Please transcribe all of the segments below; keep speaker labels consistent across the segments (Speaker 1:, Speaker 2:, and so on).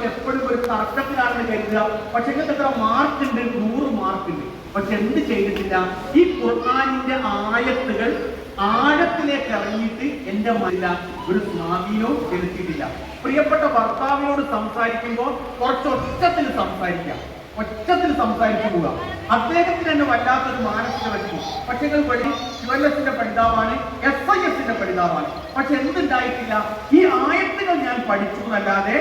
Speaker 1: തമ്മിൽ എപ്പോഴും ഒരു തർക്കത്തിലാണെന്ന് കരുതുക. പക്ഷെ നിങ്ങൾക്ക് എത്ര മാർക്കുണ്ട്? 100 മാർക്കുണ്ട്. പക്ഷെ എന്ത് ചെയ്തിട്ടില്ല? ഈ ഖുർആനിന്റെ ആയത്തുകൾ ആഴത്തിലേക്ക് ഇറങ്ങിയിട്ട് എന്റെ മനസ്സിൽ ഒരു സ്വാധീനവും ചെലുത്തിയിട്ടില്ല. പ്രിയപ്പെട്ട ഭർത്താവിനോട് സംസാരിക്കുമ്പോൾ കുറച്ച് ഒച്ചത്തിൽ സംസാരിക്കുക, ഒച്ചത്തിൽ സംസാരിച്ചു പോവുക. അദ്ദേഹത്തിന് തന്നെ വല്ലാത്തൊരു മാനസിക വിഷമം. പക്ഷെ വഴി QLSന്റെ പഠിതാവാണ്, SISന്റെ പഠിതാവാണ്. പക്ഷെ എന്തുണ്ടായിട്ടില്ല? ഈ ആയത്തുകൾ ഞാൻ പഠിച്ചു എന്നല്ലാതെ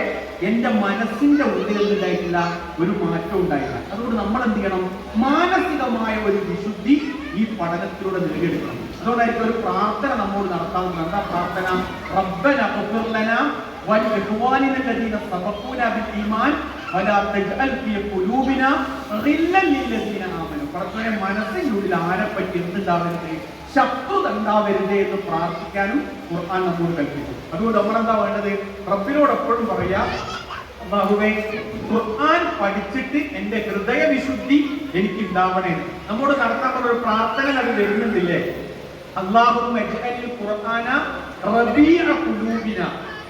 Speaker 1: എന്റെ മനസ്സിന്റെ ഉള്ളിൽ എന്തുണ്ടായിട്ടില്ല? ഒരു മാറ്റം ഉണ്ടായില്ല. അതുകൊണ്ട് നമ്മൾ എന്ത് ചെയ്യണം? മാനസികമായ ഒരു വിശുദ്ധി ഈ പഠനത്തിലൂടെ നേടിയെടുക്കണം. അതുകൊണ്ടായിരിക്കും ഒരു പ്രാർത്ഥന നമ്മോട് നടത്താവുന്നത്. എന്താ പ്രാർത്ഥന? റബ്ബന ഗ്ഫിർ ലനാ വലിഇഖ്വാനിന الذين سبقونا بالإيمان ولا تجعل في قلوبنا غلا للذين آمنوا. പടച്ചവനെ, മനസ്സിന്റെ ഉള്ളിൽ ആരെപ്പറ്റി എന്തുണ്ടാവരുത്? ശത്രുത ഉണ്ടാവരുത് എന്ന് പ്രാർത്ഥിക്കാനും ഖുർആൻ നമ്മോട് കൽപ്പിച്ചു. അതുകൊണ്ട് നമ്മളെന്താ വേണ്ടത്? റബ്ബിനോട് എപ്പോഴും പറയാ, അല്ലാഹുവേ, ഖുർആൻ പഠിച്ചിട്ട് എന്റെ ഹൃദയവിശുദ്ധി എനിക്ക് ഉണ്ടാവണേ. നമ്മോട് നടത്താൻ ഒരു പ്രാർത്ഥന അത് വരുന്നുണ്ടില്ലേ? അല്ലാഹുമ്മ ഇജ്അൽ ഖുർആന റബീഅ ഖുലൂബിന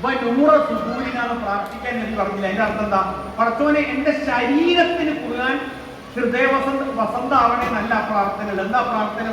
Speaker 1: വനൂറ സുദൂരിന എന്ന് പ്രാർത്ഥിക്കാൻ എനിക്ക് പറഞ്ഞില്ല. അതിന്റെ അർത്ഥം എന്താ? പടച്ചോനെ, എന്റെ ശരീരത്തിന് ഖുർആൻ വസന്തമാവണേ എന്നല്ല പ്രാർത്ഥന. എന്താ പ്രാർത്ഥന?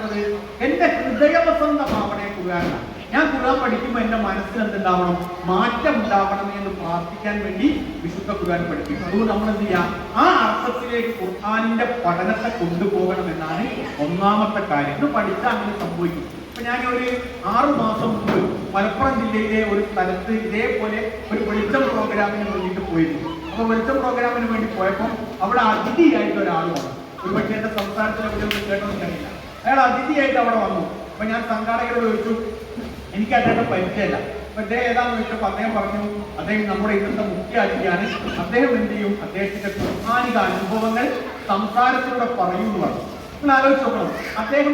Speaker 1: എന്റെ ഹൃദയവസന്തമാവണേ ഖുർആൻ. ഞാൻ ഖുർആൻ പഠിക്കുമ്പോൾ എന്റെ മനസ്സിൽ എന്തുണ്ടാവണം? മാറ്റം ഉണ്ടാവണം എന്ന് പ്രാർത്ഥിക്കാൻ വേണ്ടി വിശുദ്ധ ഖുർആൻ പഠിപ്പിക്കും. അതുകൊണ്ട് നമ്മൾ എന്ത് ചെയ്യാം? ആ അർത്ഥത്തിലേക്ക് ഖുർആനിന്റെ പഠനത്തെ കൊണ്ടുപോകണമെന്നാണ് ഒന്നാമത്തെ കാര്യം. ഇത് പഠിച്ചാൽ അങ്ങനെ സംഭവിക്കും. ഇപ്പൊ ഞാൻ ഒരു 6 മാസം മുമ്പ് മലപ്പുറം ജില്ലയിലെ ഒരു സ്ഥലത്ത് ഇതേപോലെ ഒരു വെളിച്ചം പ്രോഗ്രാമിന് വേണ്ടിയിട്ട് പോയിരുന്നു. അപ്പൊ വെളിച്ചം പ്രോഗ്രാമിന് വേണ്ടി പോയപ്പോൾ അവിടെ അതിഥിയായിട്ട് ഒരാൾ വന്നു. ഒരു പക്ഷേ എന്റെ സംസാരത്തിലെ കേട്ടൊന്നും കഴിയില്ല. അയാൾ അതിഥിയായിട്ട് അവിടെ വന്നു. അപ്പൊ ഞാൻ സംഘാടകരോട് ചോദിച്ചു, എനിക്ക് അദ്ദേഹത്തെ പരിചയമില്ല. അപ്പൊ അദ്ദേഹം ഏതാന്ന് ചോദിച്ചപ്പോൾ അദ്ദേഹം പറഞ്ഞു, അദ്ദേഹം നമ്മുടെ ഇന്നത്തെ മുഖ്യ അതിഥിയാണ്. അദ്ദേഹം എന്ത് ചെയ്യും? അദ്ദേഹത്തിന്റെ ഖുർആനിക അനുഭവങ്ങൾ സംസാരത്തിലൂടെ പറയുമെന്ന് പറഞ്ഞു. നിങ്ങൾ ആലോചിച്ച് നോക്കണം,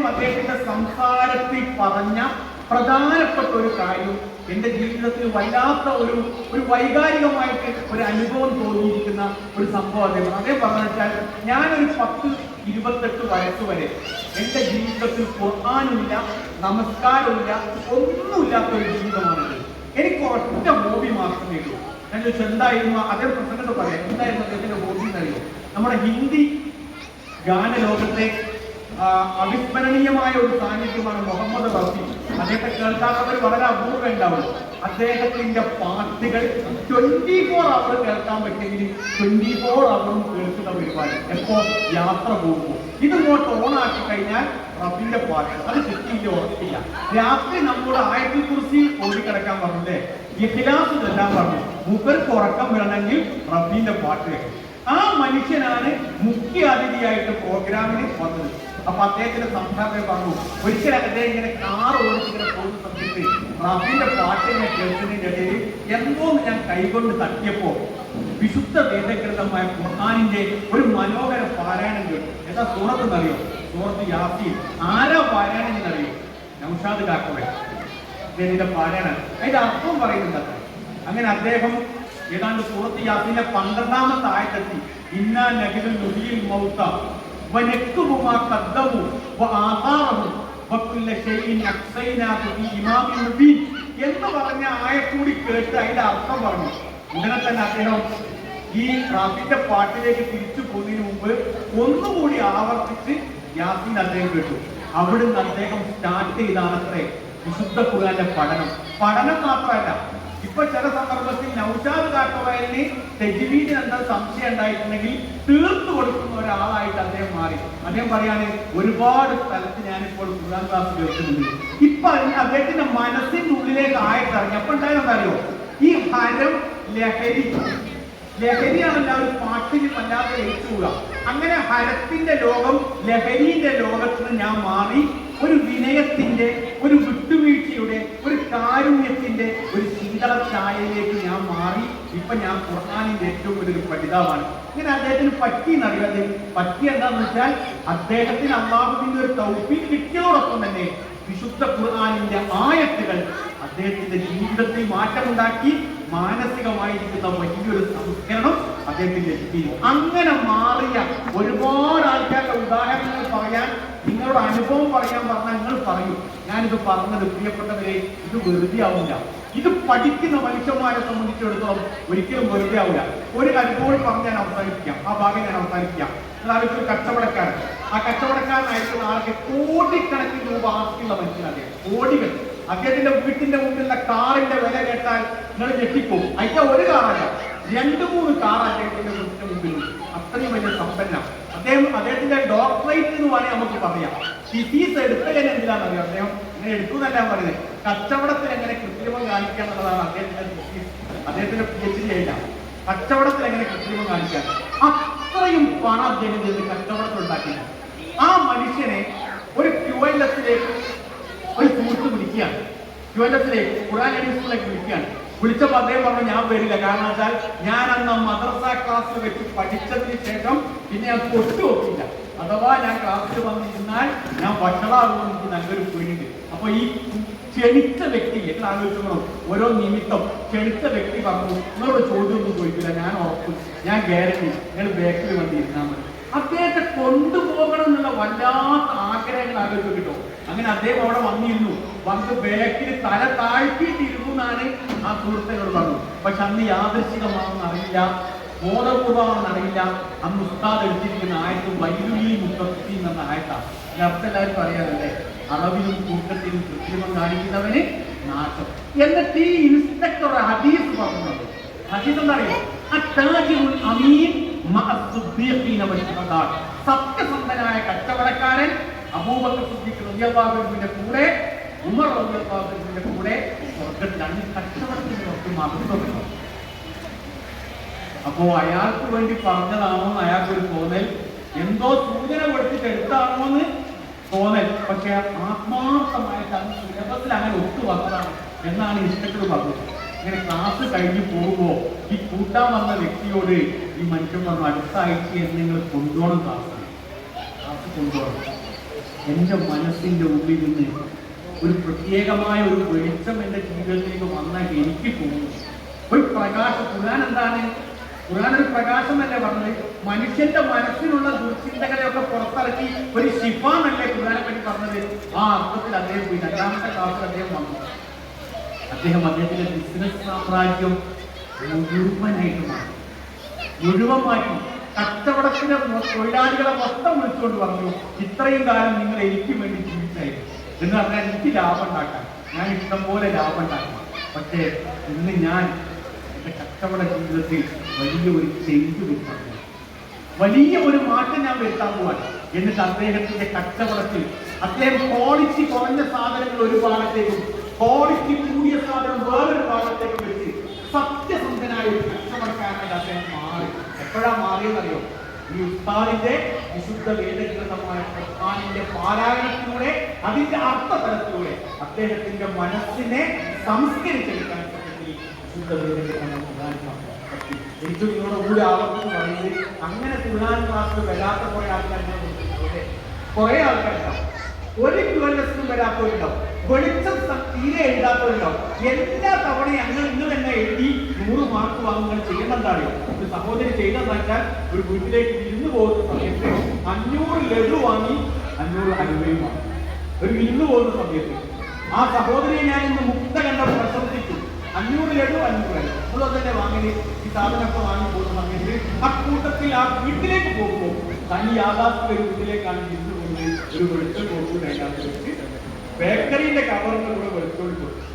Speaker 1: അദ്ദേഹത്തിന്റെ സംസാരത്തിൽ പറഞ്ഞ പ്രധാനപ്പെട്ട ഒരു കാര്യം എന്റെ ജീവിതത്തിൽ വല്ലാത്ത ഒരു വൈകാരികമായിട്ട് ഒരു അനുഭവം തോന്നിയിരിക്കുന്ന ഒരു സംഭവം അദ്ദേഹം പറഞ്ഞു വെച്ചാൽ, ഞാനൊരു 10-28 വയസ്സ് വരെ എന്റെ ജീവിതത്തിൽ ഖുർആനുമില്ല, നമസ്കാരമില്ല, ഒന്നുമില്ലാത്തൊരു ജീവിതമാണിത്. എനിക്ക് ഒറ്റ ഹോബി മാത്രമേ ഉള്ളൂ. ഞാൻ ചോദിച്ചു എന്തായിരുന്നു? അതേ പ്രസംഗത്തിൽ പറയാം, എന്തായിരുന്നു അദ്ദേഹത്തിന്റെ ഹോബി എന്നറിയോ? നമ്മുടെ ഹിന്ദി ഗാനലോകത്തെ അവിസ്മരണീയമായ ഒരു സാന്നിധ്യമാണ് മുഹമ്മദ് റഫി. അദ്ദേഹത്തെ കേൾക്കാത്തവർ വളരെ അപൂർവം ഉണ്ടാവുള്ളൂ. അദ്ദേഹത്തിന്റെ പാട്ടുകൾ 24 അവർ കേൾക്കാൻ പറ്റുമെങ്കിൽ 24 അവറും കേൾക്കുന്ന പരിപാടി. എപ്പോ? യാത്ര പോകുമ്പോൾ. ഇതിങ്ങോട്ട് ഓണാക്കി കഴിഞ്ഞാൽ റഫിന്റെ പാട്ട് അത് കിട്ടിയില്ല, ഉറപ്പില്ല. രാത്രി നമ്മുടെ ആയത്തുൽ കുർസി ഓടിക്കിടക്കാൻ പറഞ്ഞില്ലേ, ഇഖ്ലാസ് ചൊല്ലാൻ പറഞ്ഞു. മൂപ്പർക്ക് ഉറക്കം വരണമെങ്കിൽ റഫിന്റെ പാട്ട് കേൾക്കും. ആ മനുഷ്യനാണ് മുഖ്യ അതിഥിയായിട്ട് പ്രോഗ്രാമിന് വന്നത്. അപ്പൊ അദ്ദേഹത്തിന്റെ സംസാരത്തിൽ പറഞ്ഞു, ഒരിക്കലും അദ്ദേഹം ഇങ്ങനെ കാർ ഓടിച്ചിങ്ങനെ പോകുന്ന സമയത്ത് റഫിന്റെ പാട്ടിനെ കേൾക്കുന്നതിന്റെ ഇടയിൽ എന്തോന്ന് ഞാൻ കൈകൊണ്ട് തട്ടിയപ്പോ വിശുദ്ധ വേദഗ്രന്ഥമായ ഖുർആനിന്റെ ഒരു മനോഹര പാരായണം കേട്ടു. എന്താ സൂറത്ത് എന്നറിയോ? സൂറത്ത് യാസീൻ. ആരാ പാരായണം എന്നറിയോ? നൗഷാദ് കാക്കവേ അദ്ദേഹത്തിന്റെ പാരായണം. അതിന്റെ അർത്ഥം പറയുന്നുണ്ട്. അങ്ങനെ അദ്ദേഹം ഏതാണ്ട് സൂറത്ത് യാസീനിലെ 12ാമത്തെ ആയത്തെത്തി. ഇന്നാ നഹിൽ നുഹിയിൽ മൗത വനക്തുബു മാ ഖദ്ദമു വആതാറഹു വകുല്ല ഷൈഇൻ അഹ്സൈനാഹു ഫീ ഇമാമിൻ മുബീൻ എന്ന് പറഞ്ഞ ആയത്തൂടി കേട്ട് അതിന്റെ അർത്ഥം പറഞ്ഞു. ഉടനെ തന്നെ അദ്ദേഹം ഈ റഫിന്റെ പാട്ടിലേക്ക് തിരിച്ചു പോകുന്നതിന് മുമ്പ് ഒന്നുകൂടി ആവർത്തിച്ച് യാസീൻ അദ്ദേഹം കേട്ടു. അവിടുന്ന് അദ്ദേഹം സ്റ്റാർട്ട് ചെയ്താണത്രേ വിശുദ്ധ ഖുർആന്റെ പഠനം മാത്രമല്ല, ഇപ്പൊ ചില സന്ദർഭത്തിൽ നൗഷാദ് കാക്കവയലിന് തജ്വീദിന് എന്താ സംശയം ഉണ്ടായിട്ടുണ്ടെങ്കിൽ തീർത്തു കൊടുക്കുന്ന ഒരാളായിട്ട് അദ്ദേഹം മാറി. അദ്ദേഹം പറയാണ്, ഒരുപാട് സ്ഥലത്ത് ഞാനിപ്പോൾ ഖുർആൻ ക്ലാസ് കേൾക്കുന്നുണ്ട്. ഇപ്പൊ അദ്ദേഹത്തിന്റെ മനസ്സിന്റെ ഉള്ളിലേക്ക് ആയിട്ടിറങ്ങി. അപ്പൊ ഉണ്ടായെന്നറിയോ? ഈ ഹരം ലഹരിയാണ് എല്ലാവരും പാട്ടിന് വല്ലാതെ ലയിച്ചുകൂടുക. അങ്ങനെ ഹരത്തിന്റെ ലോകം, ലഹരിന്റെ ലോകത്ത് ഞാൻ മാറി ഒരു വിനയത്തിന്റെ, ഒരു വിട്ടുവീഴ്ചയുടെ, ഒരു കാരുണ്യത്തിന്റെ ഒരു ശീതള ഛായയിലേക്ക് ഞാൻ മാറി. ഇപ്പൊ ഞാൻ ഖുർആനിന്റെ ഏറ്റവും വലിയൊരു പഠിതാവാണ്. ഇങ്ങനെ അദ്ദേഹത്തിന് പറ്റിയെന്നറിയാതെ പറ്റി എന്താന്ന് വെച്ചാൽ, അദ്ദേഹത്തിന് അല്ലാഹുവിന്റെ ഒരു തൗഫീഖ് കിട്ടിയതോടൊപ്പം തന്നെ വിശുദ്ധ ഖുർആനിന്റെ ആയത്തുകൾ അദ്ദേഹത്തിന്റെ ജീവിതത്തിൽ മാറ്റമുണ്ടാക്കി. മാനസികമായിരിക്കുന്ന വലിയൊരു സംസ്കരണം അദ്ദേഹത്തിന്റെ എത്തിയിരുന്നു. അങ്ങനെ മാറിയ ഒരുപാട് ആൾക്കാരുടെ ഉദാഹരണങ്ങൾ പറയാൻ, നിങ്ങളുടെ അനുഭവം പറയാൻ പറഞ്ഞാൽ നിങ്ങൾ പറയൂ. ഞാനിത് പറഞ്ഞത് പ്രിയപ്പെട്ടവരെ, ഇത് വെറുതെ ആവില്ല. ഇത് പഠിക്കുന്ന മനുഷ്യന്മാരെ സംബന്ധിച്ചിടത്തോളം ഒരിക്കലും വെറുതെ ആവില്ല. ഒരു അനുഭവം പറഞ്ഞ് ഞാൻ അവസാനിപ്പിക്കാം, ആ ഭാഗം ഞാൻ അവസാനിപ്പിക്കാം. അതായത് ഒരു കച്ചവടക്കാരൻ, ആ കച്ചവടക്കാരനായിരിക്കുന്ന ആൾക്ക് കോടിക്കണക്കിന് രൂപ ആസ്തിയുള്ള മനുഷ്യനാണ്, കോടികൾ. അദ്ദേഹത്തിന്റെ വീട്ടിന്റെ മുമ്പിലുള്ള കാറിന്റെ വില കേട്ടാൽ നിങ്ങൾ ഞെട്ടിപ്പോകും. അതിന്റെ ഒരു കാറല്ല, 2-3 കാർ അദ്ദേഹത്തിന്റെ വീട്ടിന്റെ മുമ്പിലുണ്ട്. അത്രയും വലിയ സമ്പന്ന അദ്ദേഹത്തിന്റെ ഡോക്ടറേറ്റ് എന്ന് വേണമെങ്കിൽ നമുക്ക് പറയാം. ഫിസിക്സ് എടുത്തത് എന്തിനാണെന്നറിയാം, അദ്ദേഹം ഇങ്ങനെ എടുക്കുന്നല്ല പറയുന്നത്, കച്ചവടത്തിൽ എങ്ങനെ കൃത്രിമം കാണിക്കുക എന്നുള്ളതാണ് അദ്ദേഹത്തിന്റെ ഫിസിക്സ്. അദ്ദേഹത്തിന്റെ PhD ആയില്ല, കച്ചവടത്തിൽ എങ്ങനെ കൃത്രിമം കാണിക്കാൻ. അത്രയും പണം അദ്ദേഹം ചെയ്ത് കച്ചവടത്തിൽ ഉണ്ടാക്കിയത്. ആ മനുഷ്യനെ ഒരു QLSലേക്ക് ഒരു സുഹൃത്ത് വിളിക്കുകയാണ്, QLSലേക്ക് ഖുർആൻ സ്കൂളിലേക്ക് വിളിക്കുകയാണ്. വിളിച്ചപ്പോൾ അദ്ദേഹം പറഞ്ഞു ഞാൻ വരില്ല, കാരണം വെച്ചാൽ ഞാൻ അന്ന് മദ്രസ ക്ലാസ്സിൽ വെച്ച് പഠിച്ചതിന് ശേഷം പിന്നെ ഞാൻ തൊട്ടു നോക്കിയില്ല. അഥവാ ഞാൻ ക്ലാസ്സിൽ വന്നിരുന്നാൽ ഞാൻ വഷളാകുമെന്ന് എനിക്ക് നല്ലൊരു പേടിയുണ്ട്. അപ്പൊ ഈ ക്ഷണിച്ച വ്യക്തി എത്ര ആലോചിക്കണം, ഓരോ നിമിത്തം ക്ഷണിച്ച വ്യക്തി പറഞ്ഞു നിങ്ങളോട് ചോദ്യമൊന്നും ചോദിക്കില്ല, ഞാൻ ഉറപ്പ്, ഞാൻ ഗ്യാരണ്ടി, നിങ്ങൾ ബാക്കിൽ വന്നിരുന്നാൽ മതി. അദ്ദേഹത്തെ കൊണ്ടുപോകണം എന്നുള്ള വല്ലാത്ത ആഗ്രഹങ്ങൾ ആലോചിച്ച് കിട്ടും. അങ്ങനെ അദ്ദേഹം അവിടെ വന്നിരുന്നു, വന്ന് ബാക്കിൽ തല താഴ്ത്തിയിട്ടിരുന്നു എന്നാണ് ആ സുഹൃത്തുക്കളോട് പറഞ്ഞു. പക്ഷെ അന്ന് യാദൃശ്ചികമാണെന്ന് അറിയില്ല, ബോധപൂർവമാണെന്ന് അറിയില്ല. അന്ന് ഉസ്താദ് എടുത്തിരിക്കുന്ന ആയത്ത് വൈലുലി മുത്തഖീൻ എന്ന ആയത്താണ്. അർത്ഥം എല്ലാവർക്കും അറിയാമല്ലേ, അളവിലും കൂട്ടത്തിലും കൃത്രിമം കാണിക്കുന്നവന് നാശം. എന്നിട്ട് ഈ ഇൻസ്പെക്ടർ ഹദീസ് പറഞ്ഞത്, ഹദീസ് എന്താ അറിയാം, സത്യസന്ധനായ കച്ചവടക്കാരൻ അബൂബക്കർ സിദ്ദീഖ് റളിയല്ലാഹു അൻഹുവിന്റെ കൂടെ ഉമർ റളിയല്ലാഹു അൻഹുവിന്റെ കൂടെ സ്വർഗ്ഗത്തിലാണ്. കച്ചവടത്തിന് ഒക്കെ മഹത്വമുണ്ട്. അപ്പോ അയാൾക്ക് വേണ്ടി പറഞ്ഞതാണോ അയാൾക്കൊരു തോന്നൽ, എന്തോ സൂചന കൊടുത്തിട്ട് എടുത്താണോ എന്ന് തോന്നൽ. പക്ഷെ ആത്മാർത്ഥമായിട്ട് അന്ന് സിലബസിൽ അങ്ങനെ ഒത്തു വന്നതാണ് എന്നാണ് ഇൻസ്പെക്ടർ പറഞ്ഞത്. ഇങ്ങനെ ക്ലാസ് കഴിഞ്ഞ് പോകുമ്പോൾ ഈ കൂട്ടാൻ വന്ന വ്യക്തിയോട് ഈ മനുഷ്യൻ പറഞ്ഞു, അടുത്ത ആഴ്ച നിങ്ങൾ കൊണ്ടുപോകണം, ക്ലാസ് കൊണ്ടുപോകണം. എൻ്റെ മനസ്സിൻ്റെ ഉള്ളിൽ നിന്ന് ഒരു പ്രത്യേകമായ ഒരു വെളിച്ചം എൻ്റെ ജീവിതത്തിലേക്ക് വന്നാൽ എനിക്ക് തോന്നുന്നു ഒരു പ്രകാശം. ഖുർആൻ എന്താണ്? ഖുർആൻ ഒരു പ്രകാശമല്ലേ പറഞ്ഞത്? മനുഷ്യന്റെ മനസ്സിലുള്ള ദുർചിന്തകളെയൊക്കെ പുറത്തിറക്കി ഒരു ശിഫാന്നല്ലേ ഖുർആനെ പറ്റി പറഞ്ഞത്? ആ അർത്ഥത്തിൽ അദ്ദേഹം പോയി. 2ാമത്തെ ക്ലാസ്സിൽ അദ്ദേഹം വന്നു. അദ്ദേഹത്തിന്റെ ബിസിനസ് സാമ്രാജ്യം മുഴുവനായിട്ട് മാറ്റി. കച്ചവടത്തിന് തൊഴിലാളികളെ മൊത്തം വിളിച്ചുകൊണ്ട് പറഞ്ഞു, ഇത്രയും കാലം നിങ്ങൾ എനിക്ക് വേണ്ടി ജീവിച്ചായിരുന്നു എന്ന് പറഞ്ഞാൽ എനിക്ക് ലാഭം ഉണ്ടാക്കാൻ, ഞാൻ ഇഷ്ടംപോലെ ലാഭം ഉണ്ടാക്കാം. പക്ഷേ ഇന്ന് ഞാൻ എൻ്റെ കച്ചവട ജീവിതത്തിൽ വലിയ ഒരു ചേഞ്ച് വരുത്താൻ, വലിയ ഒരു മാറ്റം ഞാൻ വരുത്താൻ പോവാണ്. എന്നിട്ട് അദ്ദേഹത്തിന്റെ കച്ചവടത്തിൽ അദ്ദേഹം ക്വാളിറ്റി കുറഞ്ഞ സാധനങ്ങൾ ഒരു ഭാഗത്തേക്കും ക്വാളിറ്റി കൂടിയ സാധനം വേറൊരു ഭാഗത്തേക്ക് വെച്ച് സത്യസന്ധനായ ഒരു കച്ചവടക്കാരനായിട്ട് അദ്ദേഹം മാറി. എപ്പോഴാ മാറിയെന്നറിയോ? ഈ ഉസ്താദിന്റെ വിശുദ്ധ വേദഗ്രന്ഥമായ ഖുർആനിന്റെ പാരായണത്തിലൂടെ അതിന്റെ അർത്ഥതലത്തിലൂടെ അദ്ദേഹത്തിന്റെ മനസ്സിനെ സംസ്കരിച്ചെടുക്കാൻ വിശുദ്ധ വേദഗ്രന്ഥം പ്രധാനമാണ്. എനിക്ക് നിങ്ങളുടെ കൂടെ ആവർത്തിച്ച് പറയുന്നത്, അങ്ങനെ ഖുർആൻ ക്ലാസ്സിൽ വരാത്ത കുറെ ആൾക്കാരുണ്ടാവും, കുറെ ആൾക്കാരുണ്ടാവും. ഒരു QLSനും വരാത്തവരുണ്ടാവും, വെളിച്ചം തീരെ എഴുതാത്തവരുണ്ടാവും. എല്ലാ തവണയും അങ്ങനെ ഇന്ന് തന്നെ എഴുതി 100 മാർക്ക് വാങ്ങുന്നത് ചെയ്യേണ്ടതാണോ? ഒരു സഹോദരി ചെയ്തെന്ന് വെച്ചാൽ ഒരു വീട്ടിലേക്ക് വിരുന്ന് പോകുന്ന സമയത്ത് 500 ലഡു വാങ്ങി 500 ഹലുവയും വാങ്ങി. ഒരു വിരുന്ന് പോകുന്ന സമയത്ത് ആ സഹോദരിയെ ഞാൻ ഇന്ന് മുക്ത കണ്ട പ്രശംസിച്ചു. 500 ലഡു 500 ഹലുവ നമ്മൾ തന്നെ വാങ്ങി ഈ സാധനമൊക്കെ വാങ്ങി പോകുന്ന സമയത്ത് ആ കൂട്ടത്തിൽ ആ വീട്ടിലേക്ക് പോകുമ്പോൾ തനി യാഥാർത്ഥ്യ ഒരു വീട്ടിലേക്കാണ് വിരുന്ന് പോകുന്നത്. ഒരു വെളിച്ചം കൊടുക്കും, അതിനകത്ത് വെച്ച് ബേക്കറിന്റെ കവറിന്റെ കൂടെ വെളിച്ചോടി കൊടുക്കും.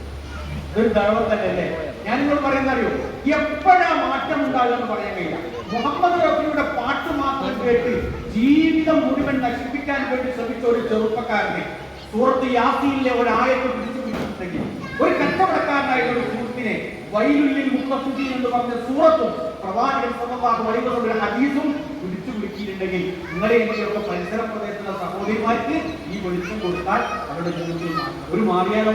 Speaker 1: ഇതൊരു ദൈവം തന്നെയല്ലേ? ഞാൻ നിങ്ങൾ പറയുന്ന അറിയോ, എപ്പോഴാ മാറ്റം ഉണ്ടാകുമെന്ന് പറയാൻ കഴിയില്ല. മുഹമ്മദ് റസൂലിന്റെ പാട്ട് മാത്രം കേട്ട് ജീവിതം മുഴുവൻ നശിപ്പിക്കാൻ വേണ്ടി ശ്രമിച്ച ഒരു ചെറുപ്പക്കാരനെ സൂറത്ത് യാസീനിലെ ഒരു ആയത്ത് പിടിച്ചു പിടിച്ചിട്ടുണ്ടെങ്കിൽ, ഒരു കച്ചവടക്കാരനായ ഒരു സുഹൃത്തിനെ വൈലുല്ലിൽ മുത്തഖീൻ എന്ന് പറഞ്ഞ സൂറത്തും പ്രവാചകൻ സല്ലല്ലാഹു അലൈഹി വസല്ലം ഹദീസും പിടിച്ചു പിടിച്ചിട്ടുണ്ടെങ്കിൽ, നിങ്ങളെ എന്തെങ്കിലുമൊക്കെ പരിസര പ്രദേശത്തുള്ള സഹോദരിമാർക്ക് ഈ വെളിച്ചം കൊടുത്താൽ അവരുടെ ജീവിതത്തിൽ ഒരു മാറിയാലോ